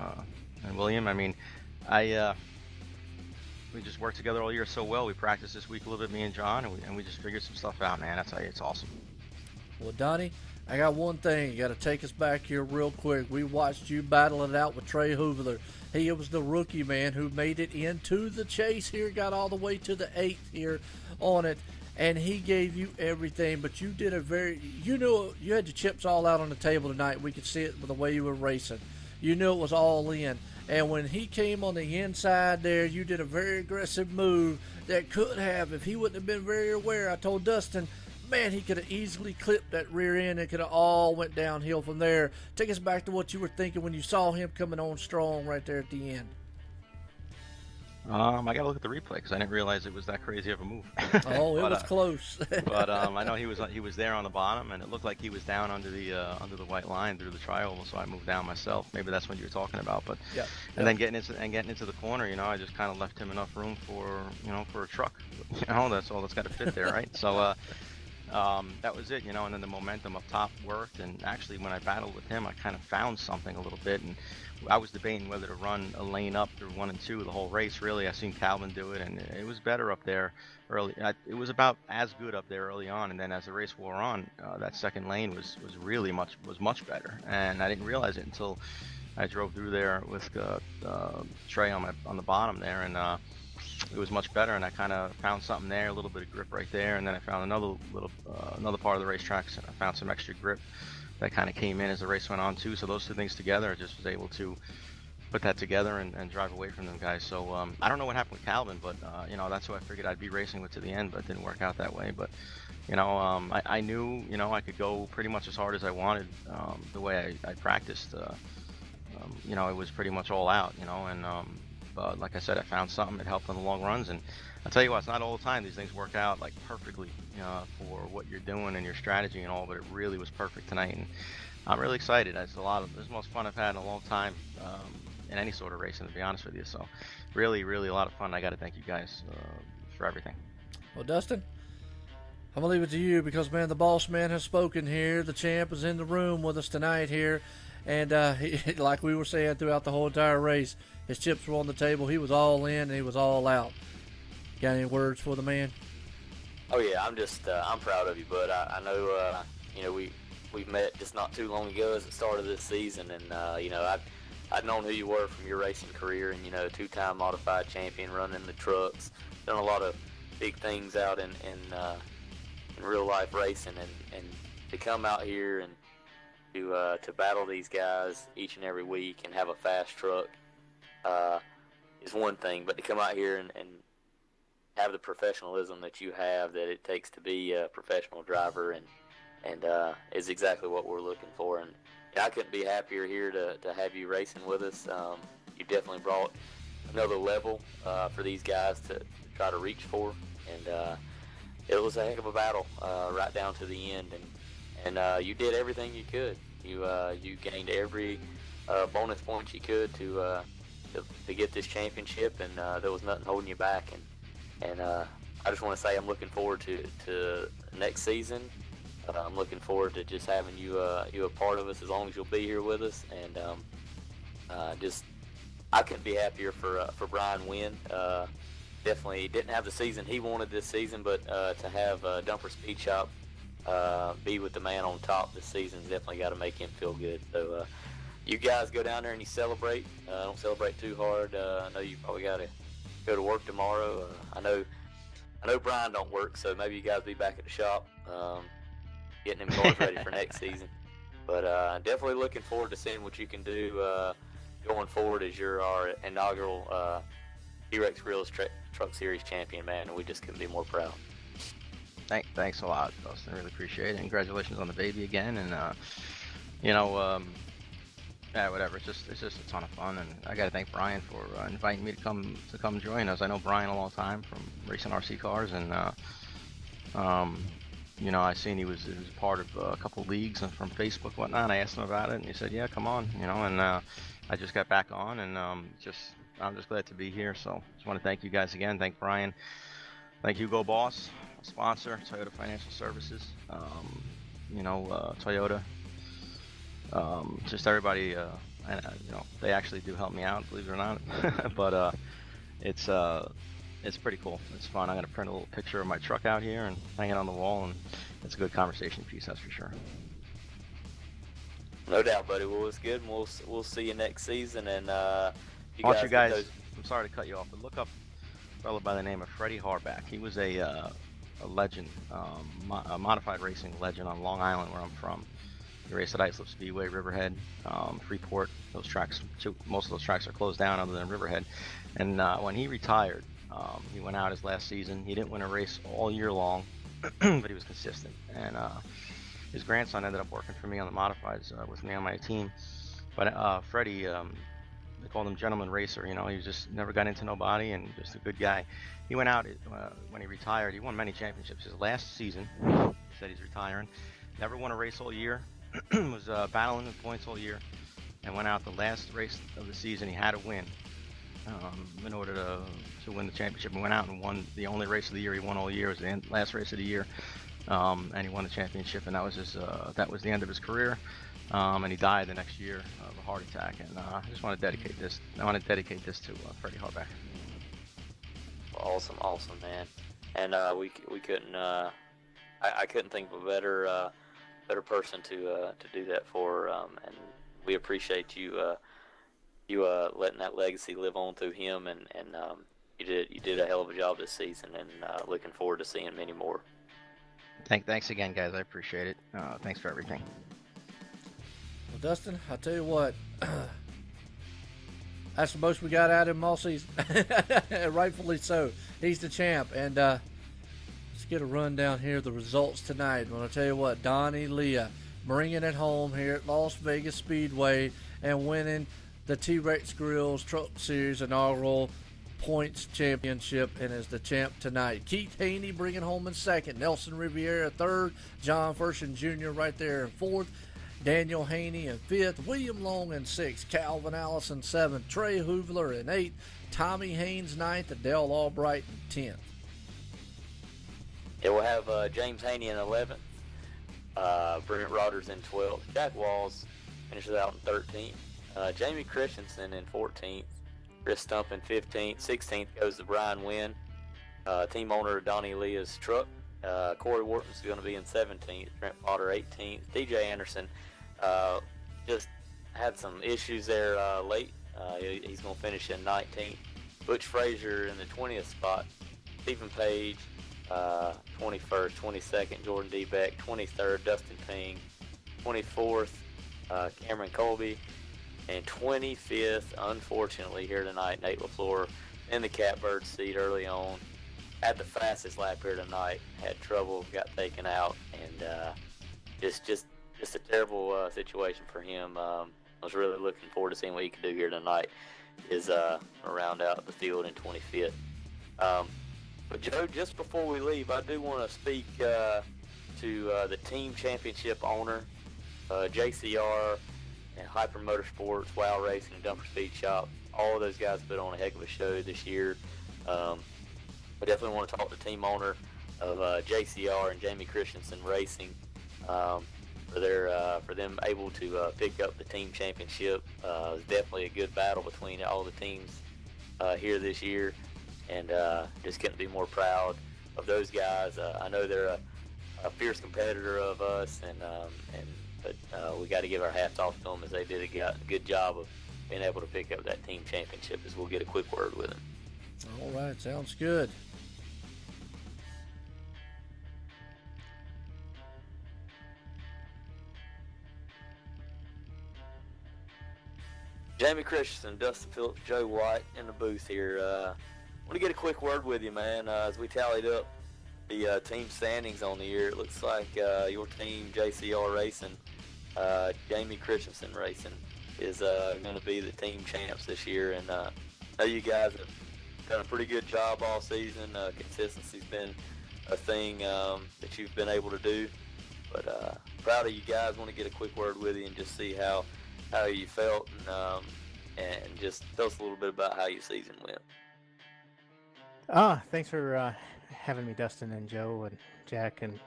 and William. I mean, we just worked together all year so well. We practiced this week a little bit, me and John, and we just figured some stuff out, man. It's awesome. Well, Donnie, I got one thing. You got to take us back here real quick. We watched you battle it out with Trey Hoovler. He was the rookie man who made it into the chase here, got all the way to the 8th here on it, and he gave you everything. But you did you knew you had your chips all out on the table tonight. We could see it with the way you were racing. You knew it was all in. And when he came on the inside there, you did a very aggressive move that could have, if he wouldn't have been very aware, I told Dustin, man, he could have easily clipped that rear end and could have all went downhill from there. Take us back to what you were thinking when you saw him coming on strong right there at the end. I gotta look at the replay because I didn't realize it was that crazy of a move. Oh, it was close. But I know he was there on the bottom, and it looked like he was down under the white line through the tri-oval, so I moved down myself. Maybe that's what you were talking about. But yeah. And then getting into the corner, I just kind of left him enough room for a truck. That's all that's got to fit there, right? So that was it, and then the momentum up top worked. And actually, when I battled with him, I kind of found something a little bit, and I was debating whether to run a lane up through 1 and 2 the whole race. Really, I seen Calvin do it, and it was better up there early. It was about as good up there early on, and then as the race wore on, that second lane was much better, and I didn't realize it until I drove through there with Trey on the bottom there, and it was much better, and I kind of found something there, a little bit of grip right there, and then I found another part of the racetrack. So I found some extra grip that kind of came in as the race went on too. So those two things together, I just was able to put that together and drive away from them guys. So I don't know what happened with Calvin, but that's who I figured I'd be racing with to the end, but it didn't work out that way. But I knew I could go pretty much as hard as I wanted. The way I practiced, it was pretty much all out, and but like I said, I found something that helped on the long runs, and I'll tell you what, it's not all the time these things work out like perfectly for what you're doing and your strategy and all, but it really was perfect tonight, and I'm really excited. It's the most fun I've had in a long time in any sort of racing, to be honest with you. So really, really a lot of fun. I got to thank you guys for everything. Well, Dustin, I'm gonna leave it to you because, man, the boss man has spoken here. The champ is in the room with us tonight here, and like we were saying throughout the whole entire race, his chips were on the table. He was all in and he was all out. Got any words for the man? Oh yeah, I'm proud of you, bud. I know we've met just not too long ago as the start of this season, and I'd known who you were from your racing career, and two-time modified champion, running the trucks, done a lot of big things out in real life racing, and to come out here and to battle these guys each and every week and have a fast truck is one thing, but to come out here and have the professionalism that you have that it takes to be a professional driver and is exactly what we're looking for. And I couldn't be happier here to have you racing with us. You definitely brought another level for these guys to try to reach for, and it was a heck of a battle right down to the end, and you did everything you could. You gained every bonus point you could to get this championship, and there was nothing holding you back. And I just want to say I'm looking forward to next season. I'm looking forward to just having you a part of us as long as you'll be here with us. And I couldn't be happier for Brian Wynn. Definitely didn't have the season he wanted this season, but to have Dumper Speed Shop be with the man on top this season definitely got to make him feel good. So you guys go down there and you celebrate. Don't celebrate too hard. I know you probably got to go to work tomorrow. I know Brian don't work, so maybe you guys be back at the shop getting them cars ready for next season. But definitely looking forward to seeing what you can do going forward as you're our inaugural T-Rex Grills Truck Series champion, man, and we just couldn't be more proud. Thanks a lot, Dustin. I really appreciate it. And congratulations on the baby again. And whatever. It's just a ton of fun, and I got to thank Brian for inviting me to come join us. I know Brian a long time from racing RC cars, and I seen he was part of a couple leagues and from Facebook, whatnot. And I asked him about it, and he said, "Yeah, come on," and I just got back on, and I'm just glad to be here. So just want to thank you guys again. Thank Brian. Thank Hugo Boss, sponsor, Toyota Financial Services. Toyota. Just everybody, they actually do help me out, believe it or not. But it's pretty cool. It's fun. I'm gonna print a little picture of my truck out here and hang it on the wall, and it's a good conversation piece, that's for sure. No doubt, buddy. Well, it's good, and we'll see you next season. And I want you guys, I'm sorry to cut you off, but look up a fellow by the name of Freddie Harback. He was a legend, a modified racing legend on Long Island, where I'm from. He raced at Islip Speedway, Riverhead, Freeport. Those tracks, most of those tracks are closed down other than Riverhead. And when he retired, he went out his last season. He didn't win a race all year long, but he was consistent. And his grandson ended up working for me on the modifieds with me on my team. But Freddie, they called him Gentleman Racer. You know, he just never got into nobody and just a good guy. He went out when he retired. He won many championships. His last season, he said he's retiring. Never won a race all year. Was battling the points all year, and went out the last race of the season. He had to win in order to win the championship. And went out and won the only race of the year he won all year. It was the last race of the year, and he won the championship. And that was the end of his career. And he died the next year of a heart attack. And I just want to dedicate this. I want to dedicate this to Freddie Harback. Awesome, man. And we couldn't. I couldn't think of a better person to do that for. And we appreciate you letting that legacy live on through him. And you did a hell of a job this season. And looking forward to seeing many more. Thanks again, guys. I appreciate it. Thanks for everything. Well, Dustin, I'll tell you what. That's the most we got out of him all season. Rightfully so. He's the champ. And let's get a rundown here of the results tonight. I want to tell you what, Donnie Leah bringing it home here at Las Vegas Speedway and winning the T-Rex Grills Truck Series inaugural points championship and is the champ tonight. Keith Haney bringing home in second. Nelson Riviera third. John Fershon Jr. right there in fourth. Daniel Haney in fifth, William Long in sixth, Calvin Allison seventh, Trey Hoovler in eighth, Tommy Haynes ninth, and Dale Albright in 10th. Yeah, we'll have James Haney in 11th, Brent Rodgers in 12th, Jack Walls finishes out in 13th, Jamie Christensen in 14th, Chris Stump in 15th, 16th goes to Brian Wynn, team owner of Donnie Leah's truck. Corey Wharton's going to be in 17th, Trent Potter 18th, DJ Anderson just had some issues there late. He's going to finish in 19th. Butch Frazier in the 20th spot. Stephen Page, 21st, 22nd, Jordan D. Beck, 23rd, Dustin Ping, 24th, Cameron Colby, and 25th, unfortunately, here tonight, Nate LaFleur in the catbird seat early on. Had the fastest lap here tonight, had trouble, got taken out, and just a terrible situation for him. I was really looking forward to seeing what he could do here tonight, is round out the field in 25th. But Joe, just before we leave, I do want to speak to the team championship owner, JCR, and Hyper Motorsports, Wow Racing, and Dumper Speed Shop. All of those guys put on a heck of a show this year. I definitely want to talk to the team owner of JCR and Jamie Christensen Racing for them able to pick up the team championship. It was definitely a good battle between all the teams here this year, and just couldn't be more proud of those guys. I know they're a fierce competitor of us, but we got to give our hats off to them, as they did a good job of being able to pick up that team championship. As we'll get a quick word with them. All right, sounds good. Jamie Christensen, Dustin Phillips, Joe White in the booth here. Want to get a quick word with you, man. As we tallied up the team standings on the year, it looks like your team, JCR Racing, Jamie Christensen Racing, is going to be the team champs this year. And I know you guys have done a pretty good job all season. Consistency's been a thing that you've been able to do. But proud of you guys. Want to get a quick word with you and just see how you felt, and just tell us a little bit about how your season went. Thanks for having me, Dustin and Joe and Jack. And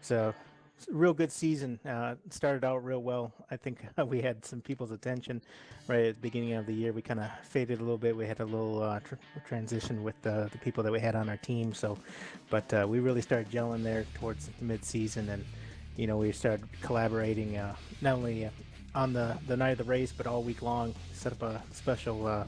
so it's a real good season. Started out real well. I think we had some people's attention right at the beginning of the year. We kind of faded a little bit. We had a little transition with the people that we had on our team. But we really started gelling there towards mid-season, and we started collaborating not only on the night of the race, but all week long. Set up a special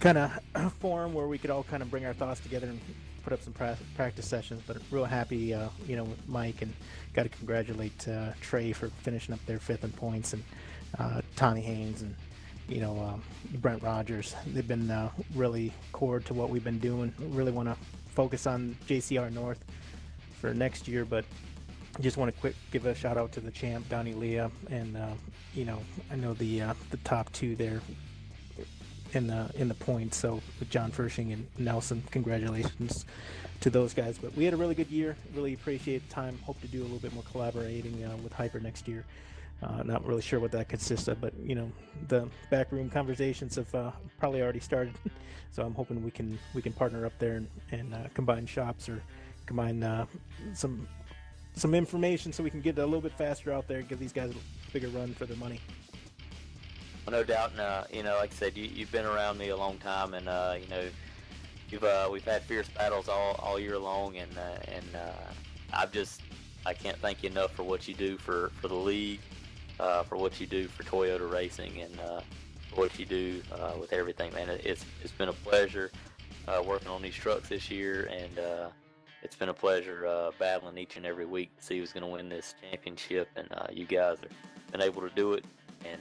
kind of forum where we could all kind of bring our thoughts together and put up some practice sessions. But real happy, with Mike, and got to congratulate Trey for finishing up their 5th in points, and Tommy Haynes, and Brent Rogers. They've been really core to what we've been doing. Really want to focus on JCR North for next year, but just want to give a shout out to the champ Donnie Leah, and I know the top 2 there in the points. So with John Fershing and Nelson, congratulations to those guys. But we had a really good year. Really appreciate the time. Hope to do a little bit more collaborating with Hyper next year. Not really sure what that consists of, but the backroom conversations have probably already started. So I'm hoping we can partner up there and combine shops, or combine some information, so we can get a little bit faster out there, give these guys a bigger run for their money. Well, no doubt. And like I said, you've been around me a long time, and we've had fierce battles all year long, and I can't thank you enough for what you do for the league, for what you do for Toyota Racing, and for what you do with everything, man. It's been a pleasure working on these trucks this year, and it's been a pleasure battling each and every week to see who's going to win this championship, and you guys have been able to do it, and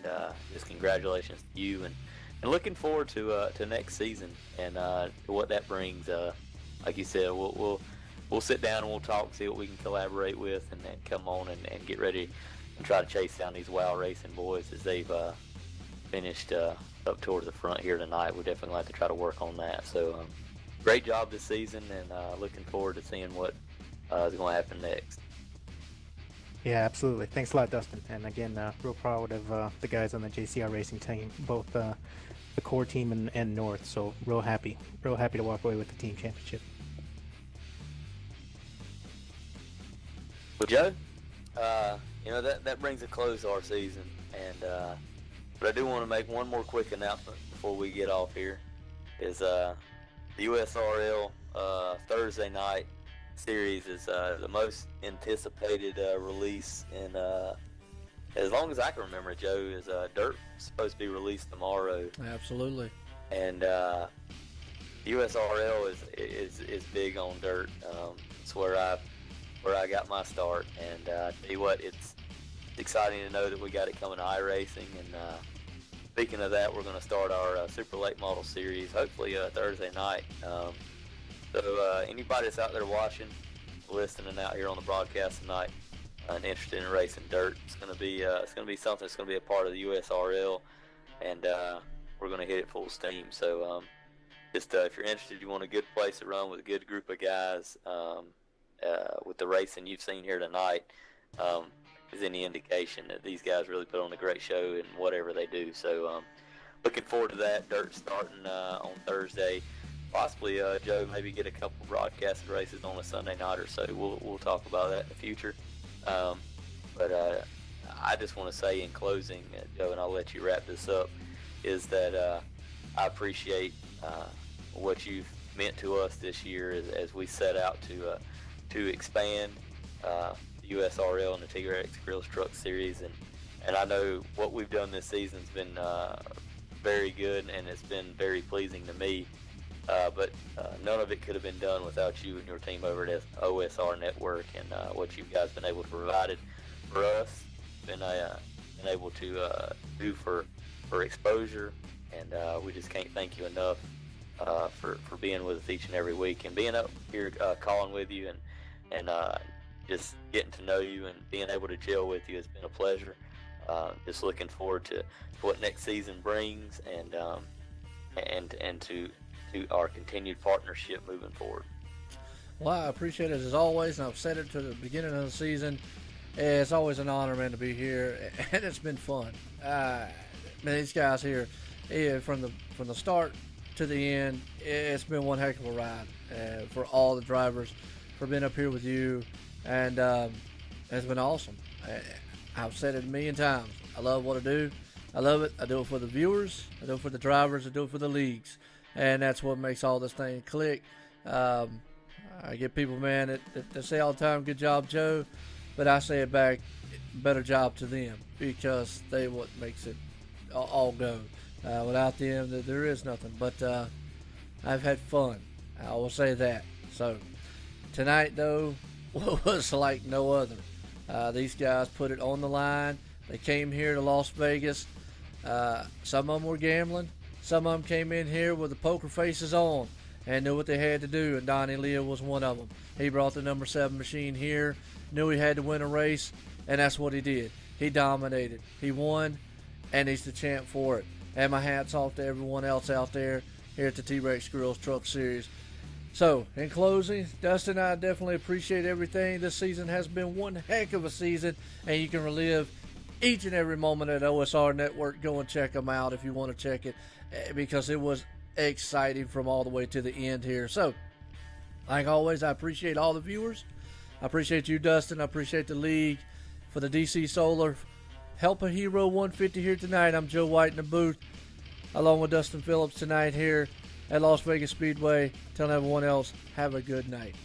just congratulations to you, and looking forward to next season, and to what that brings. Like you said, we'll sit down and we'll talk, see what we can collaborate with, and then come on and get ready and try to chase down these WOW Racing boys as they've finished up towards the front here tonight. We're definitely going to have to try to work on that. So great job this season, and looking forward to seeing what is going to happen next. Yeah, absolutely. Thanks a lot, Dustin. And again, real proud of the guys on the JCR Racing team, both the core team and North. So real happy to walk away with the team championship. Well, Joe, that brings a close to our season, and but I do want to make one more quick announcement before we get off here. Is the USRL Thursday night series is the most anticipated release in as long as I can remember. Joe, is Dirt supposed to be released tomorrow? Absolutely. And USRL is big on dirt. It's where I got my start, and I tell you what, it's exciting to know that we got it coming to iRacing. And speaking of that, we're going to start our Super Late Model Series hopefully Thursday night. So anybody that's out there watching, listening out here on the broadcast tonight, and interested in racing dirt, it's going to be something that's going to be a part of the USRL, and we're going to hit it full steam. So just if you're interested, you want a good place to run with a good group of guys, with the racing you've seen here tonight, is any indication that these guys really put on a great show in whatever they do. So looking forward to that. Dirt starting on Thursday. Possibly, Joe, maybe get a couple broadcasted races on a Sunday night or so. We'll talk about that in the future. But I just want to say in closing, Joe, and I'll let you wrap this up, is that I appreciate what you've meant to us this year as we set out to expand the USRL and the TRX Grills Truck Series, and I know what we've done this season's been very good, and it's been very pleasing to me. But none of it could have been done without you and your team over at OSR Network, and what you guys been able to provide for us, been able to do for exposure, and we just can't thank you enough for being with us each and every week, and being up here calling with you, and just getting to know you and being able to chill with you has been a pleasure. Just looking forward to what next season brings, and to our continued partnership moving forward. Well, I appreciate it as always, and I've said it to the beginning of the season. It's always an honor, man, to be here, and it's been fun. Man, these guys here, from the start to the end, it's been one heck of a ride for all the drivers, for being up here with you, and it's been awesome. I've said it a million times. I love what I do. I love it. I do it for the viewers. I do it for the drivers. I do it for the leagues. And that's what makes all this thing click. I get people, man, that say all the time, good job, Joe. But I say it back, better job to them, because they what makes it all go. Without them, there is nothing. But I've had fun. I will say that. So tonight, though, was like no other. These guys put it on the line. They came here to Las Vegas. Some of them were gambling. Some of them came in here with the poker faces on and knew what they had to do, and Donnie Leah was one of them. He brought the number 7 machine here, knew he had to win a race, and that's what he did. He dominated. He won, and he's the champ for it. And my hat's off to everyone else out there here at the T-Rex Girls Truck Series. So, in closing, Dustin, I definitely appreciate everything. This season has been one heck of a season, and you can relive each and every moment at OSR Network. Go and check them out if you want to check it, because it was exciting from all the way to the end here. So, like always, I appreciate all the viewers. I appreciate you, Dustin. I appreciate the league for the DC Solar. Help a Hero 150 here tonight. I'm Joe White in the booth, along with Dustin Phillips tonight here at Las Vegas Speedway. Telling everyone else, have a good night.